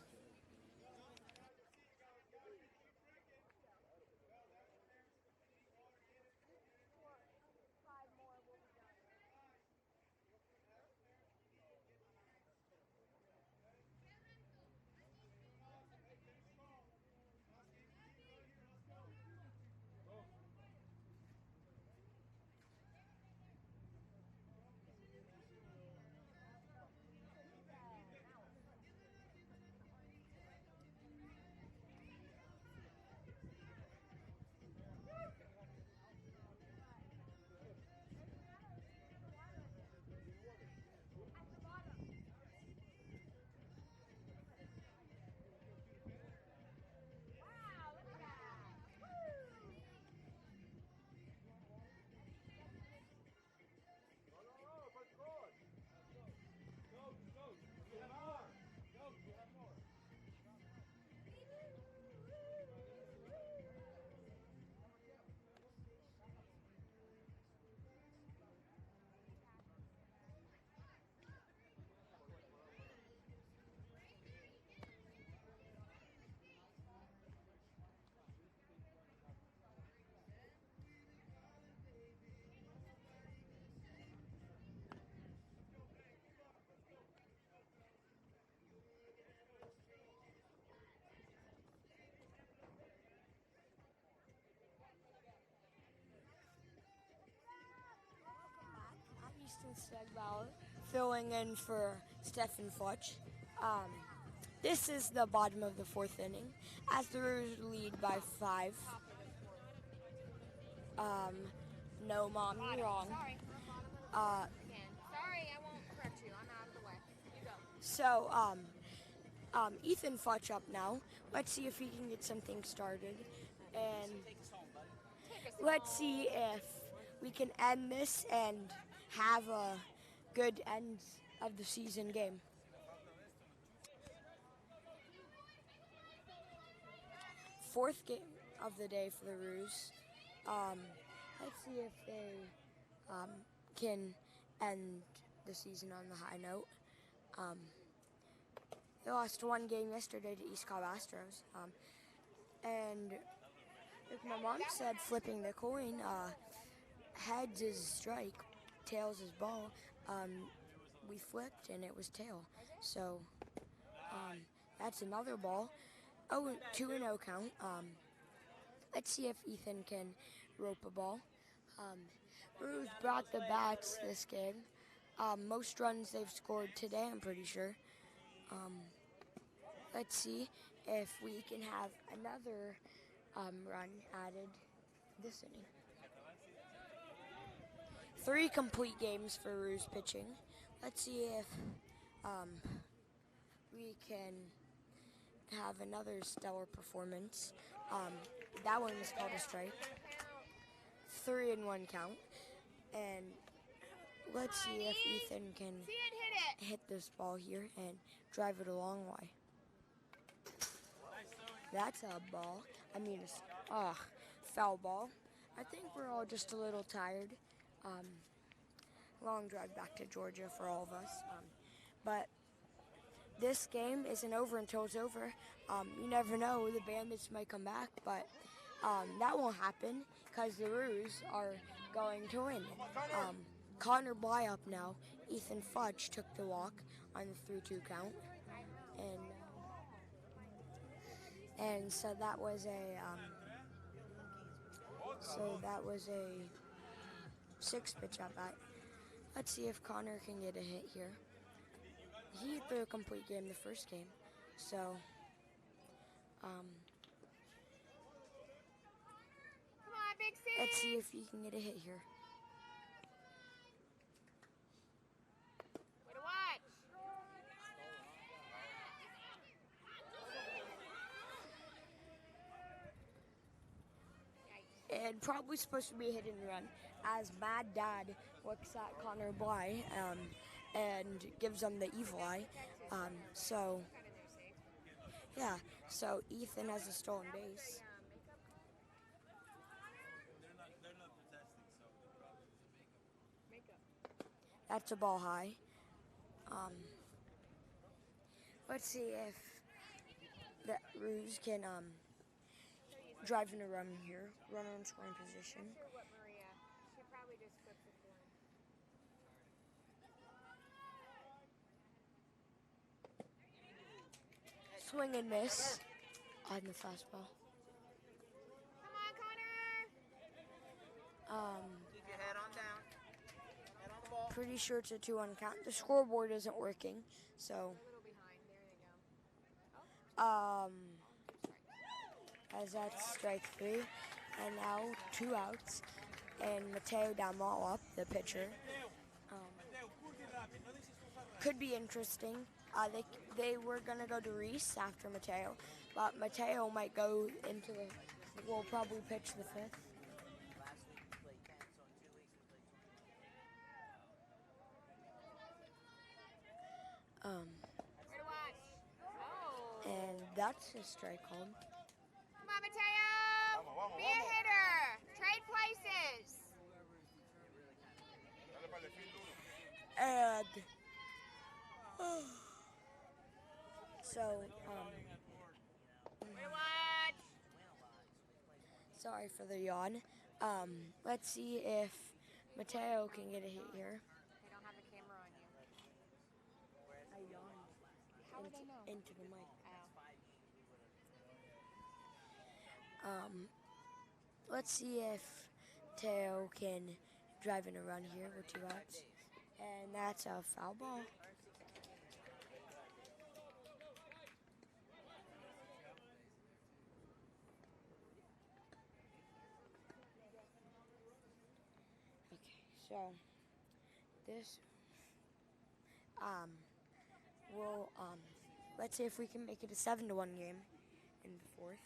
Speaker 5: Segbauer, filling in for Stefan Futch. This is the bottom of the 4th inning, as the Roos lead by 5. No, Mom, you're wrong.
Speaker 4: Sorry.
Speaker 5: Uh,
Speaker 4: Again. Sorry, I won't correct you. I'm out of the way. You go.
Speaker 5: so, Ethan Futch up now. Let's see if he can get something started. And let's see if we can end this and have a good end of the season game. Fourth game of the day for the Roos. Let's see if they can end the season on the high note. They lost 1 game yesterday to East Cobb Astros. And like my mom said, flipping the coin, heads is strike, tails is ball. We flipped and it was tail. So that's another ball. 2-0 count. Let's see if Ethan can rope a ball. Roos brought the bats this game. Most runs they've scored today, I'm pretty sure. Let's see if we can have another run added this inning. 3 complete games for Roos pitching. Let's see if we can have another stellar performance. That one is called a strike. 3-1 count. And let's see if Ethan can hit this ball here and drive it a long way. That's a ball. Foul ball. I think we're all just a little tired. Long drive back to Georgia for all of us. But this game isn't over until it's over. You never know, the Bandits might come back, but that won't happen because the Roos are going to win. Connor Bly up now. Ethan Futch took the walk on the 3-2 count. And so that was a 6-pitch at bat. Let's see if Connor can get a hit here. He threw a complete game the first game, so
Speaker 4: Come on, Big C.
Speaker 5: let's see if he can get a hit here.
Speaker 4: Way to watch.
Speaker 5: And probably supposed to be a hit and run, as Mad Dad looks at Connor Bly and gives him the evil eye. So Ethan has a stolen base. That's a ball high. Let's see if the Roos can drive in a run here. Runner in scoring position.
Speaker 4: What, Maria? She probably just flipped the coin.
Speaker 5: Swing and miss on the fastball.
Speaker 4: Come on, Connor.
Speaker 1: Keep your head on down. Head on the ball.
Speaker 5: Pretty sure it's a 2-1 count. The scoreboard isn't working, so
Speaker 4: A little behind. There they go.
Speaker 5: as that's strike 3, and now 2 outs, and Mateo Dalmal up, the pitcher. Could be interesting. They were gonna go to Reese after Mateo, but Mateo might go into will probably pitch the 5th.
Speaker 1: Last week we played 10, so in 2 weeks we played 20.
Speaker 4: Way to watch. Oh.
Speaker 5: And that's a strike called.
Speaker 4: Come on, Mateo. Be a hitter. Trade places.
Speaker 5: And so,
Speaker 4: Way to watch.
Speaker 5: sorry for the yawn. Let's see if Mateo can get a hit here.
Speaker 4: They don't have the camera on you.
Speaker 5: I yawned
Speaker 4: How would they know?
Speaker 5: into the mic.
Speaker 4: Oh.
Speaker 5: Let's see if Teo can drive in a run here with 2 outs. And that's a foul ball. Okay, so this will let's see if we can make it a 7-1 game in the fourth.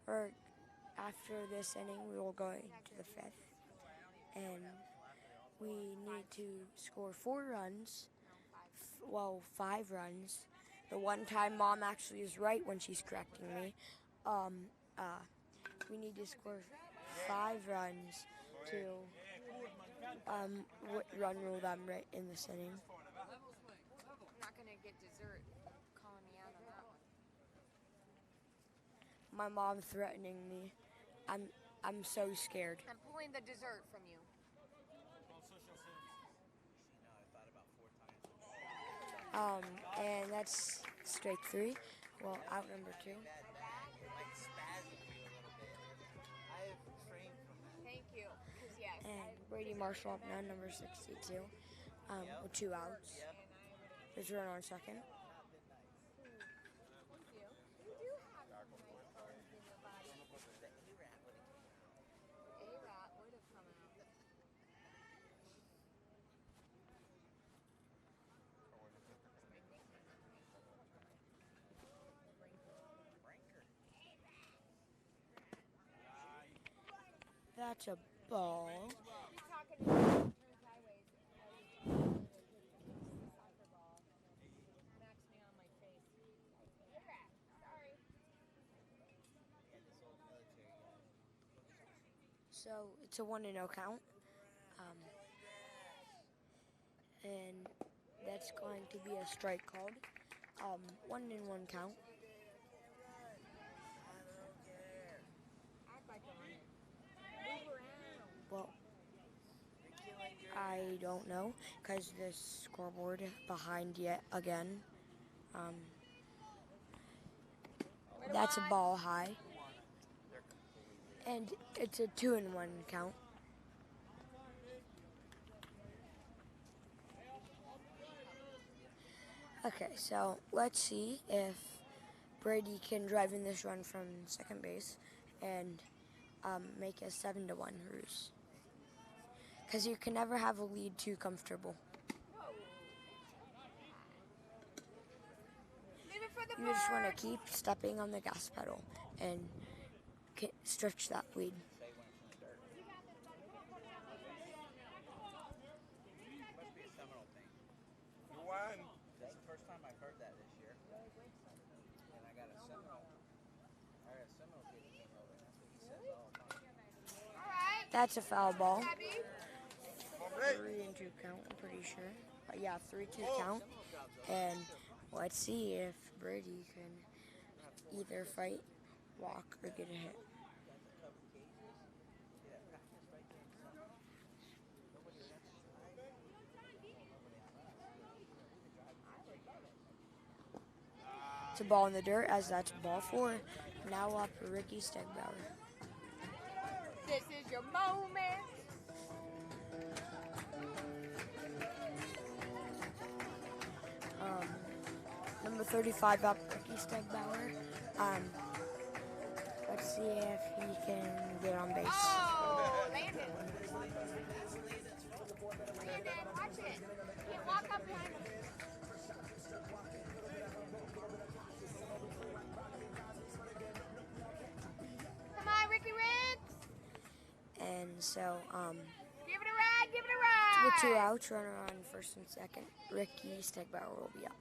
Speaker 5: Or after this inning, we will go into the fifth, and we need to score 4 runs. 5 runs. The one time Mom actually is right when she's correcting me. We need to score 5 runs to run rule them right in this inning.
Speaker 4: I'm not gonna get dessert calling me out on that one.
Speaker 5: My mom threatening me. I'm so scared.
Speaker 4: I'm pulling the dessert from you.
Speaker 5: And that's strike 3. Well, out number 2.
Speaker 4: Thank you. 'Cause yes.
Speaker 5: And Brady Marshall up now, number 62, with 2 outs. There's a run on second.
Speaker 4: You do have some nice bones in your body. A-Rat would have come out.
Speaker 5: That's a ball.
Speaker 4: He's talking to me. Turn sideways. Soccer ball. Smacks me on my face. A-Rat, sorry.
Speaker 5: So it's a 1-0 count. And that's going to be a strike called. 1-1 count.
Speaker 4: Act like you're on it. Move around.
Speaker 5: Well, I don't know because the scoreboard behind yet again. That's a ball high. And it's a 2-1 count. Okay, so let's see if Brady can drive in this run from second base and make a 7-1 Roos. Because you can never have a lead too comfortable.
Speaker 4: Leave it for the
Speaker 5: You just want
Speaker 4: bird.
Speaker 5: to keep stepping on the gas pedal and stretch that lead.
Speaker 1: Must be a Seminole thing.
Speaker 3: You won.
Speaker 1: That's the first time I've heard that this year. And I got a Seminole kid that came over, and that's what he says all the time.
Speaker 4: All right.
Speaker 5: That's a foul ball.
Speaker 4: Abby.
Speaker 5: 3-2 count, I'm pretty sure. Yeah, 3-2 count. And let's see if Brady can either fight, walk, or get a hit. It's a ball in the dirt, as that's ball 4. Now up Ricky Stegbauer.
Speaker 4: This is your moment.
Speaker 5: Number 35 up Ricky Stegbauer. Let's see if he can get on base.
Speaker 4: Oh, Landon. Landon, watch it. Can't walk up behind him. Come on, Ricky Riggs.
Speaker 5: And so,
Speaker 4: Give it a ride, give it a ride.
Speaker 5: with 2 outs, runner on first and second, Ricky Stegbauer will be up.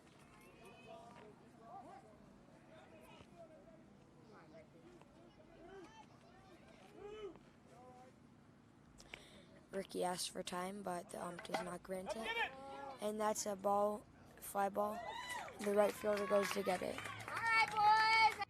Speaker 5: Ricky asked for time, but the ump does not grant it. And that's a ball, fly ball. The right fielder goes to get it.
Speaker 4: All right, boys.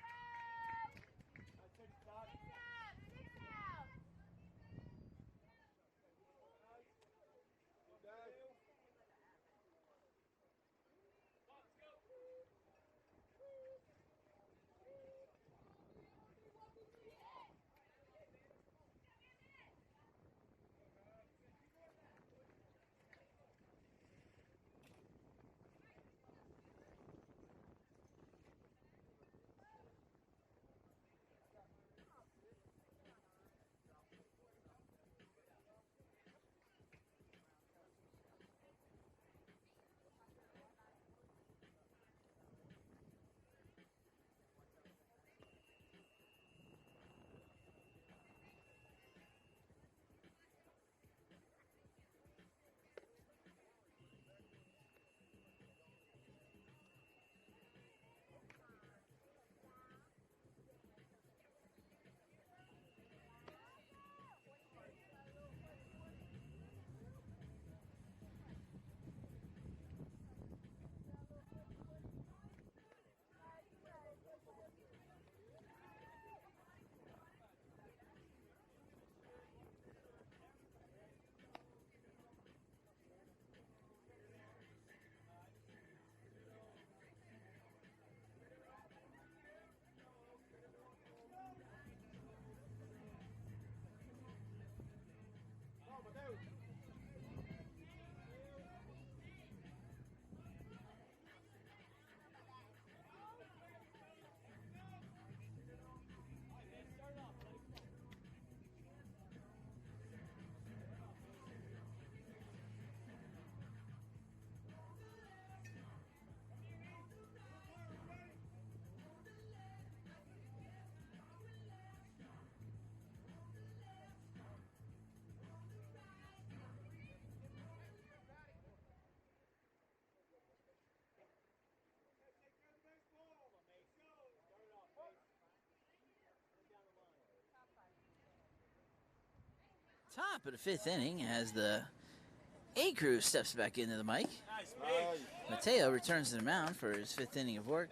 Speaker 1: Top of the 5th inning as the A crew steps back into the mic. Mateo returns to the mound for his 5th inning of work.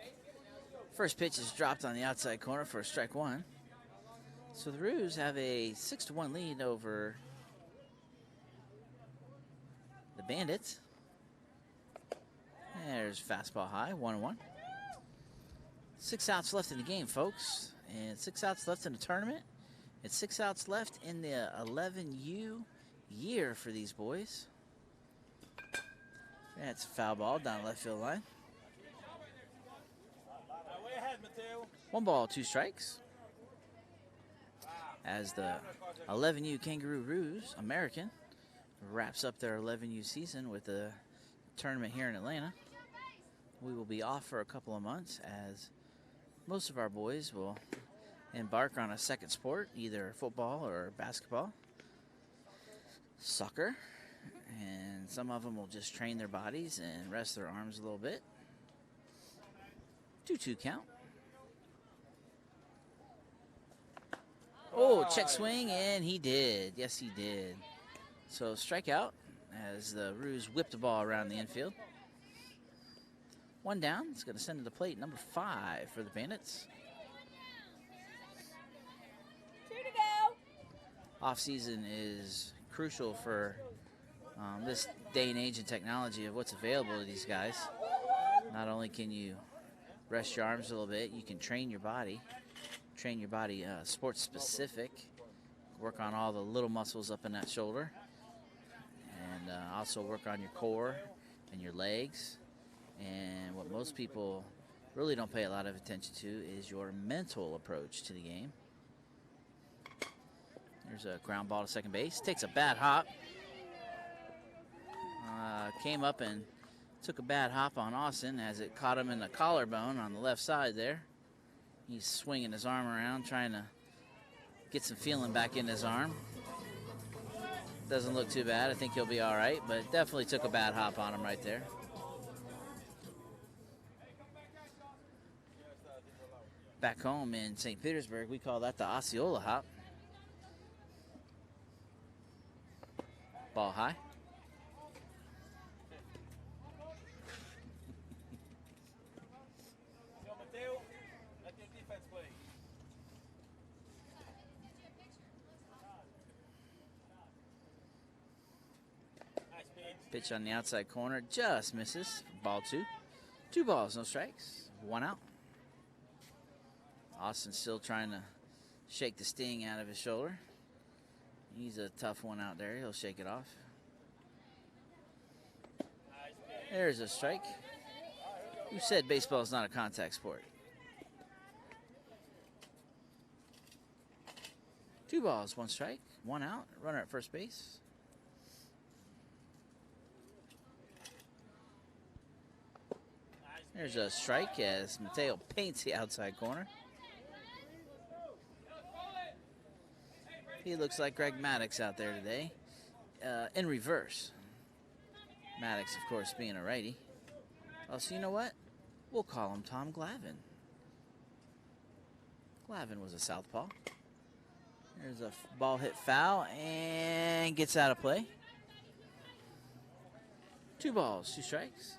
Speaker 1: First pitch is dropped on the outside corner for strike 1. So the Roos have a 6-1 lead over the Bandits. There's fastball high, 1-1. 6 outs left in the game, folks. And 6 outs left in the tournament. It's 6 outs left in the 11U year for these boys. That's a foul ball down the left field line. 1 ball, 2 strikes. As the 11U Kangaroo Roos, American, wraps up their 11U season with a tournament here in Atlanta. We will be off for a couple of months as most of our boys will embark on a second sport, either football or basketball, soccer, and some of them will just train their bodies and rest their arms a little bit. 2-2 count. Oh, check swing, and he did. Yes, he did. So strikeout as the Roos whipped the ball around the infield. 1 down. It's going to send to the plate number 5 for the Bandits.
Speaker 4: 2 to go.
Speaker 1: Off-season is crucial for this day and age and technology of what's available to these guys. Not only can you rest your arms a little bit, you can train your body sports specific, work on all the little muscles up in that shoulder, and also work on your core and your legs. And what most people really don't pay a lot of attention to is your mental approach to the game. There's a ground ball to second base. Takes a bad hop. Came up and took a bad hop on Austin as it caught him in the collarbone on the left side there. He's swinging his arm around, trying to get some feeling back in his arm. Doesn't look too bad. I think he'll be all right, but definitely took a bad hop on him right there. Back home in St. Petersburg, we call that the Osceola hop. Ball high. Pitch on the outside corner, just misses. Ball 2. 2 balls, no strikes. 1 out. Austin still trying to shake the sting out of his shoulder. He's a tough one out there. He'll shake it off. There's a strike. Who said baseball is not a contact sport? 2 balls, 1 strike. 1 out. Runner at first base. There's a strike as Mateo paints the outside corner. He looks like Greg Maddox out there today, in reverse. Maddox, of course, being a righty. Oh, so you know what? We'll call him Tom Glavine. Glavine was a southpaw. There's a ball hit foul and gets out of play. 2 balls, 2 strikes.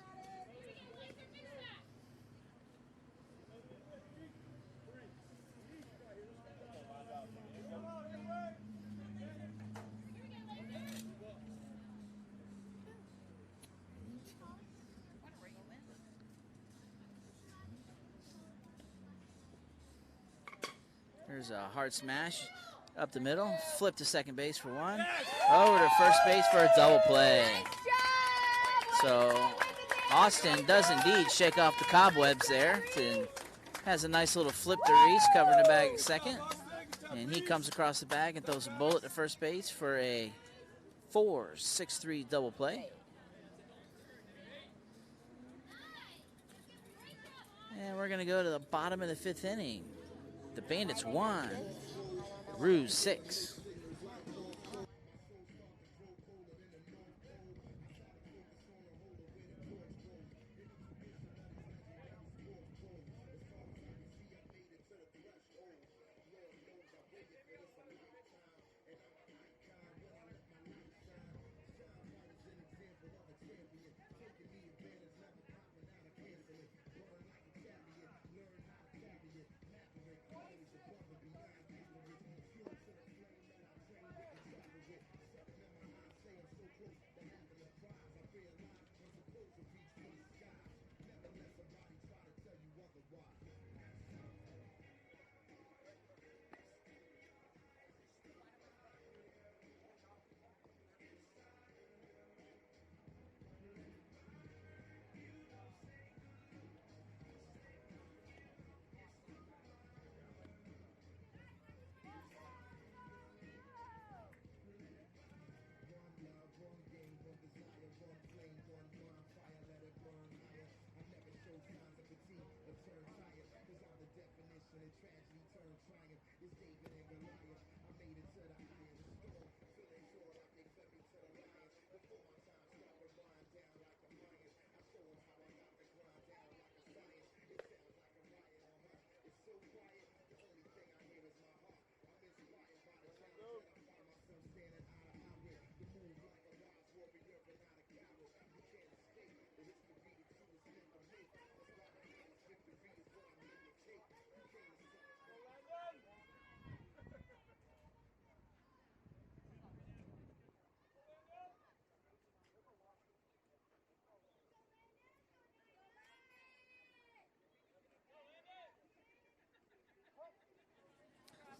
Speaker 1: There's a hard smash up the middle. Flip to second base for 1. Over to first base for a double play. So Austin does indeed shake off the cobwebs there. Has a nice little flip to Reese, covering the bag at second. And he comes across the bag and throws a bullet to first base for a 4-6-3 double play. And we're going to go to the bottom of the 5th inning. The Bandits 1, Roos 6.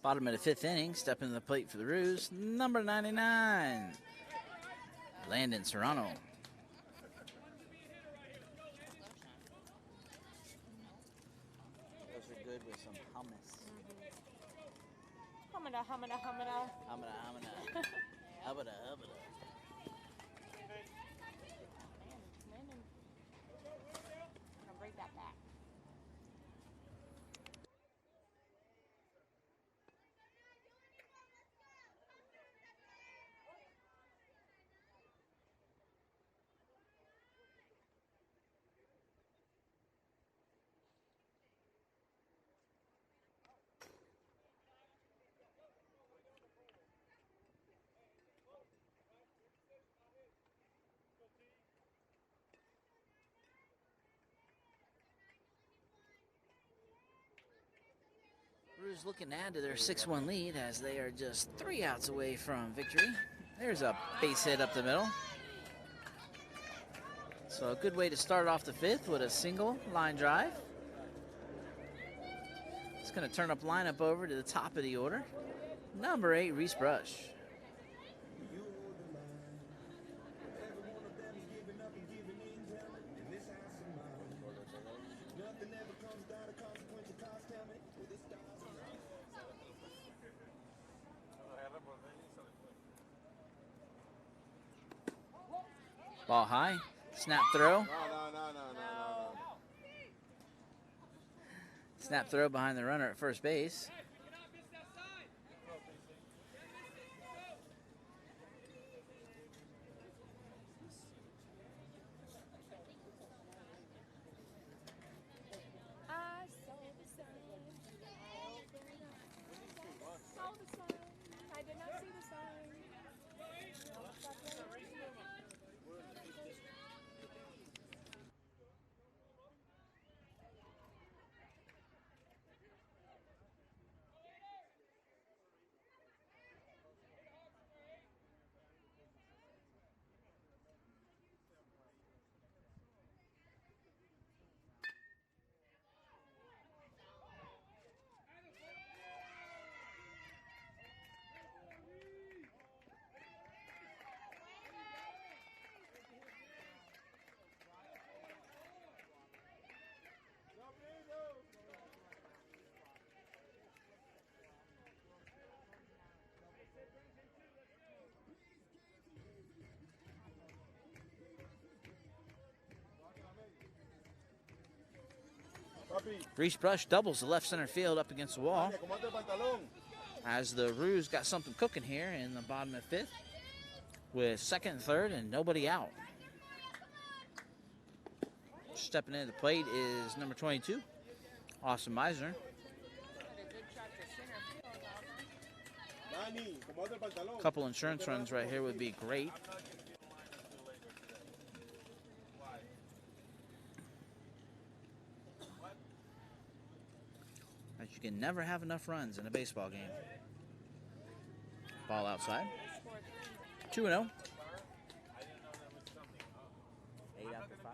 Speaker 1: Bottom of the fifth inning, stepping to the plate for the Roos, number 99, Landon Serrano. Those are good with some hummus.
Speaker 4: Humada, humada, humada.
Speaker 1: Humada, humada. Hubada, hubada.
Speaker 4: Landon. I'm gonna break that back.
Speaker 1: Roos looking to add to their 6-1 lead as they are just 3 outs away from victory. There's a base hit up the middle. So a good way to start off the fifth with a single line drive. It's going to turn up lineup over to the top of the order. Number 8, Reese Brush. Ball high, snap throw.
Speaker 3: No.
Speaker 1: Snap throw behind the runner at first base.
Speaker 4: I saw the sun. Saw the sun. I did not see the sun.
Speaker 1: Reese Brush doubles the left center field up against the wall. As the Roos got something cooking here in the bottom of the fifth with second and third and nobody out. Stepping into the plate is number 22, Austin Meisner. A couple insurance runs right here would be great. As you can never have enough runs in a baseball game. Ball outside. 2-0. 8 after 5.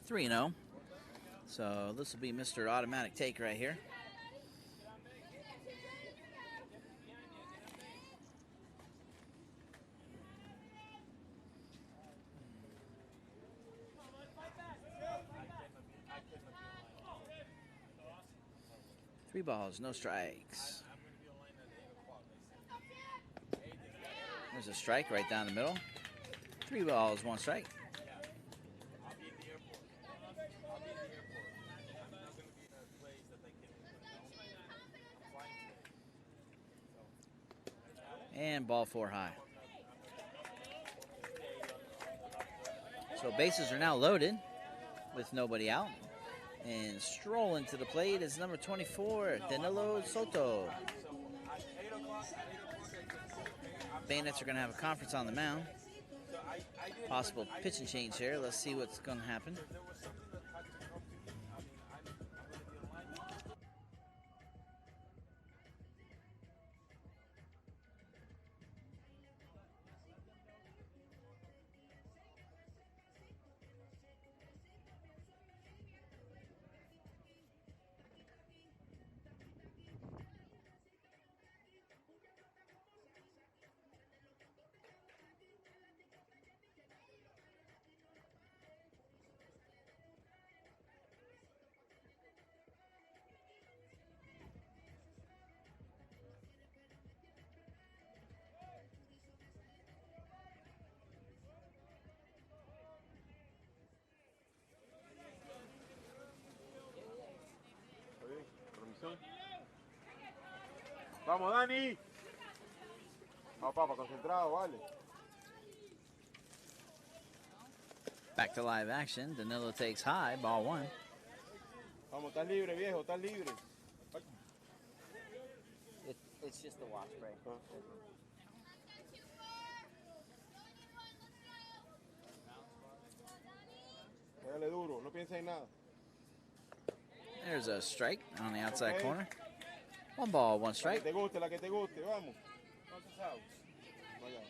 Speaker 1: 3-0. So this will be Mr. Automatic Take right here. Three balls, no strikes. There's a strike right down the middle. 3 balls, 1 strike. And ball 4 high. So bases are now loaded with nobody out. And strolling to the plate is number 24, Danilo Soto. Bandits are going to have a conference on the mound. Possible pitch and change here. Let's see what's going to happen.
Speaker 3: Vamos, Dani. Vamos, papá, concentrado, vale.
Speaker 1: Back to live action. Danilo takes high, ball 1.
Speaker 3: Vamos, estás libre, viejo, estás libre.
Speaker 1: It's just the watch break.
Speaker 3: Pégale duro, no pienses en nada.
Speaker 1: There's a strike on the outside corner. 1 ball, 1 strike.
Speaker 3: La que te guste, vamos. Vaya.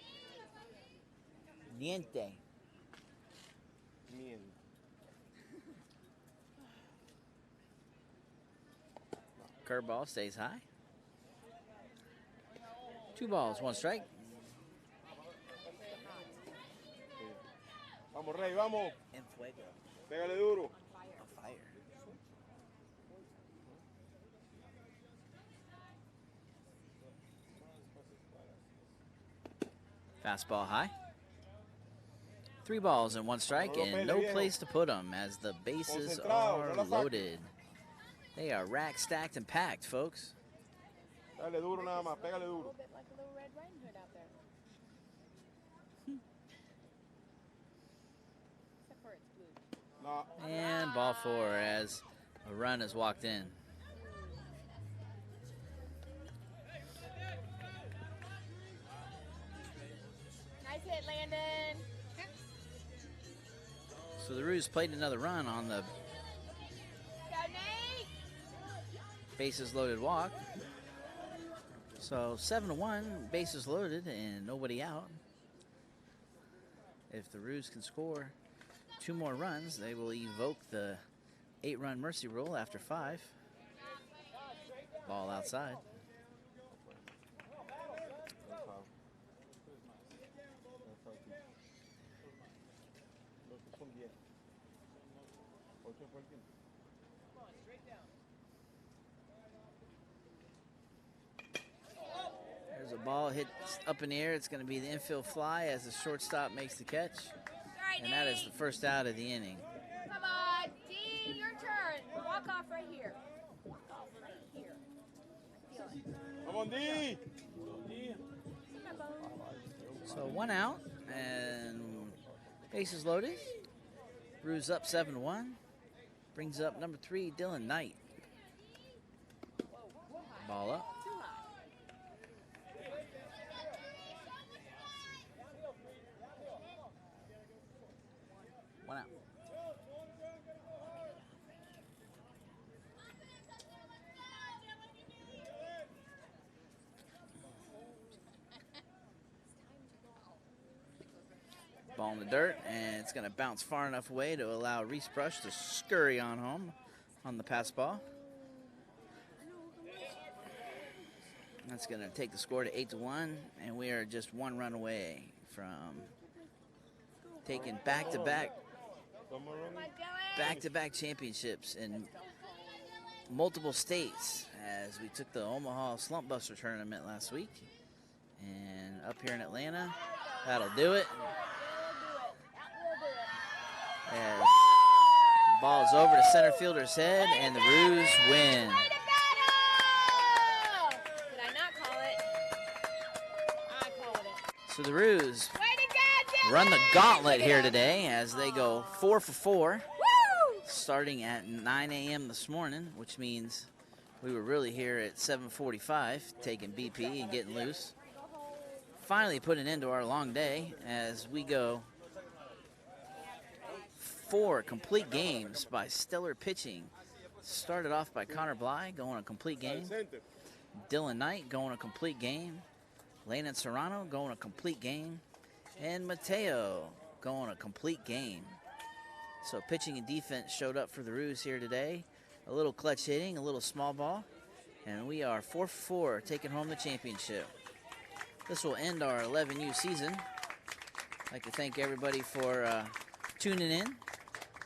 Speaker 1: Niente.
Speaker 3: Miel.
Speaker 1: Curveball stays high. 2 balls, 1 strike.
Speaker 3: Vamos, Rey, vamos.
Speaker 1: En fuego.
Speaker 3: Pégale duro.
Speaker 1: On fire. Fastball high. 3 balls and 1 strike, and no place to put them as the bases are loaded. They are racked, stacked, and packed, folks.
Speaker 3: Dale duro nada más, pégale duro.
Speaker 4: A little bit like a little Red Riding Hood out there. Except for it's blue.
Speaker 3: No.
Speaker 1: And ball 4 as a run has walked in.
Speaker 4: Nice hit, Landon.
Speaker 1: So the Roos played another run on the
Speaker 4: Go, Nate.
Speaker 1: bases loaded walk. So 7-1, bases loaded and nobody out. If the Roos can score 2 more runs, they will evoke the 8-run mercy rule after 5. Ball outside. There's a ball hit up in the air. It's going to be the infield fly as the shortstop makes the catch. And that is the first out of the inning.
Speaker 4: Come on, D, your turn. Walk off right here. Walk off right here. I feel it.
Speaker 3: Come on, D.
Speaker 1: So 1 out and bases loaded. Roos up 7-1. Brings up number 3, Dylan Knight. Ball up. 1 out. Ball in the dirt, and it's going to bounce far enough away to allow Reese Brush to scurry on home on the pass ball. That's going to take the score to 8-1, and we are just 1 run away from taking back-to-back championships in multiple states, as we took the Omaha Slump Buster tournament last week. And up here in Atlanta, that'll do it. as ball's over to center fielder's head, and the Roos win.
Speaker 4: Did I not call it? I called it.
Speaker 1: So the Roos
Speaker 4: Way to go,
Speaker 1: run the gauntlet here today as they go 4 for 4,
Speaker 4: Woo!
Speaker 1: starting at 9 a.m. this morning, which means we were really here at 7:45, taking BP and getting loose. Finally put an end to our long day as we go 4 complete games by stellar pitching. Started off by Connor Bly going a complete game. Dylan Knight going a complete game. Landon Serrano going a complete game. And Mateo going a complete game. So pitching and defense showed up for the Roos here today. A little clutch hitting, a little small ball. And we are 4 for 4, taking home the championship. This will end our 11U season. I'd like to thank everybody for tuning in.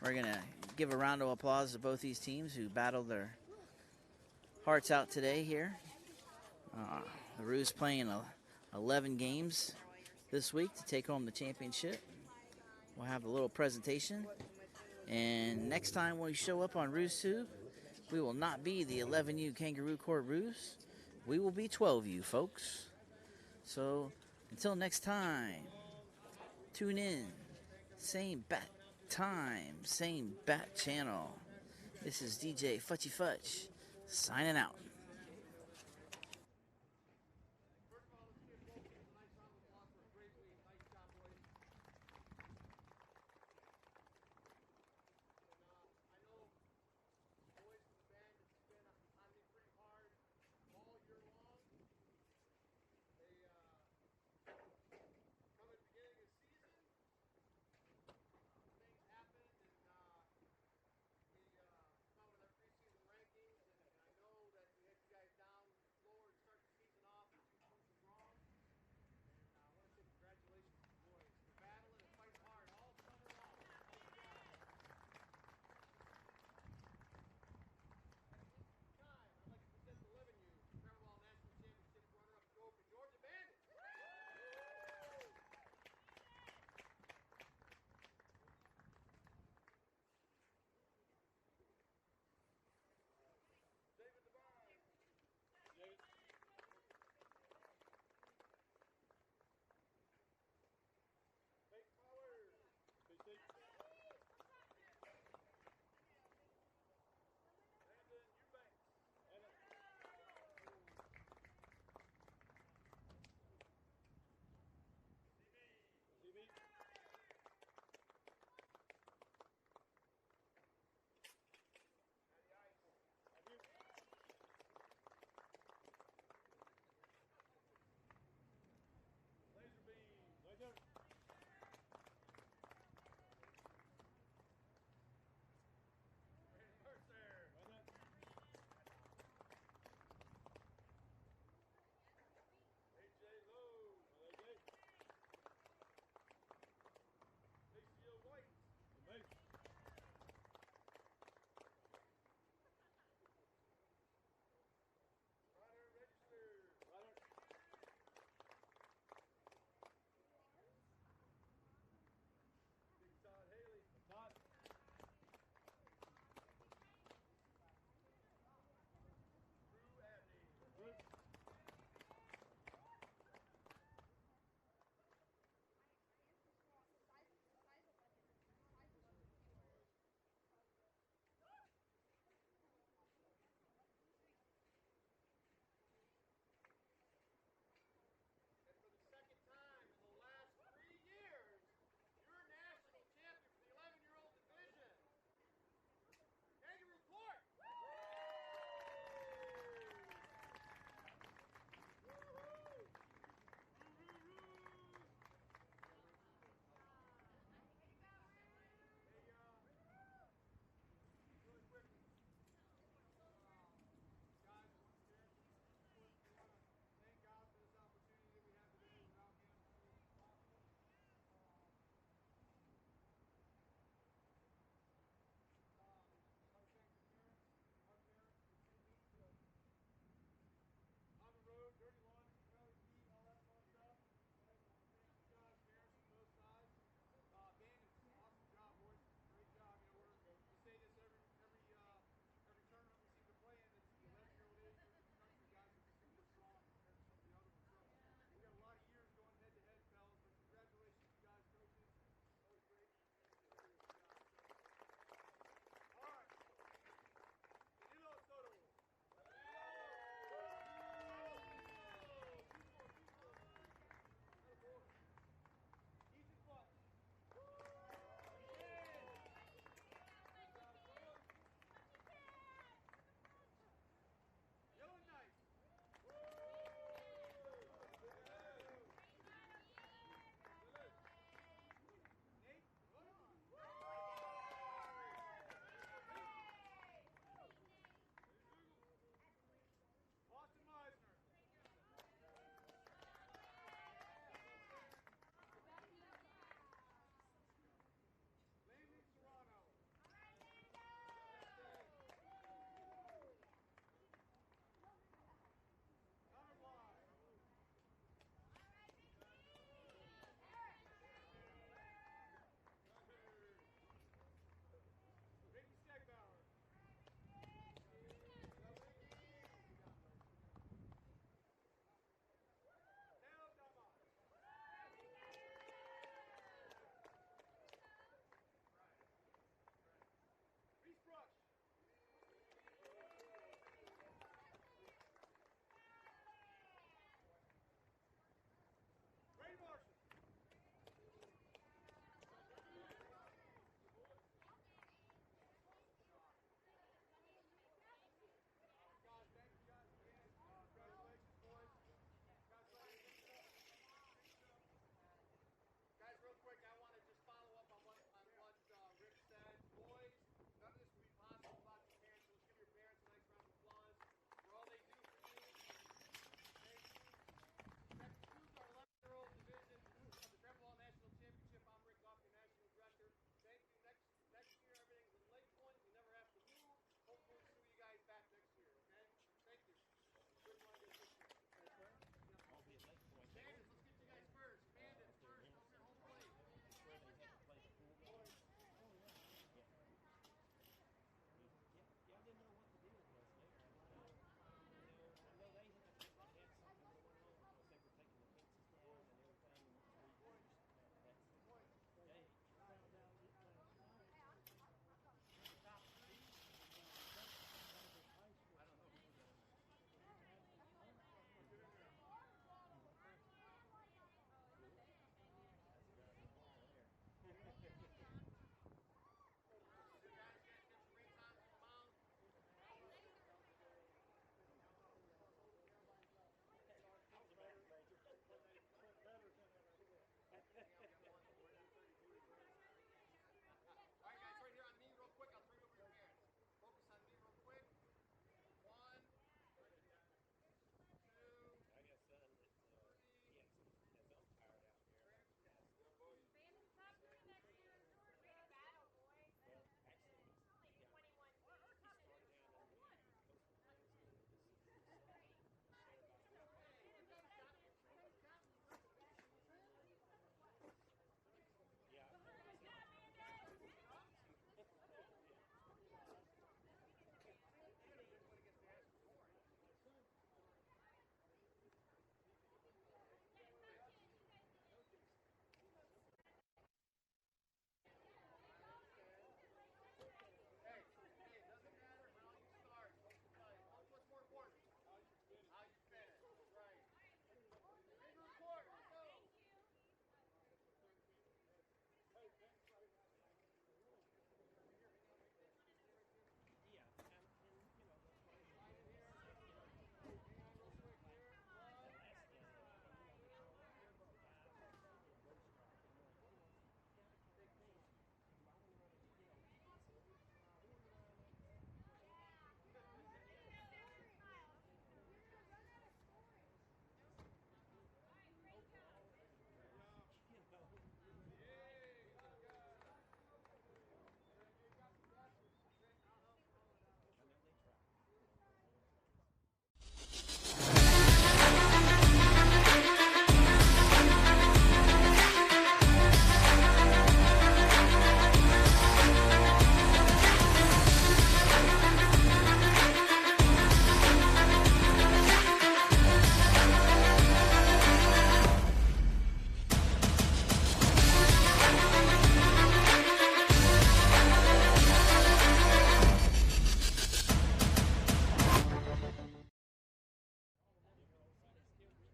Speaker 1: We're going to give a round of applause to both these teams who battled their hearts out today here. The Roos playing 11 games this week to take home the championship. We'll have a little presentation. And next time when we show up on RoosTube, we will not be the 11U Kangaroo Court Roos. We will be 12U, folks. So until next time, tune in. Same bat time, same bat channel. This is DJ Futchy Futch signing out.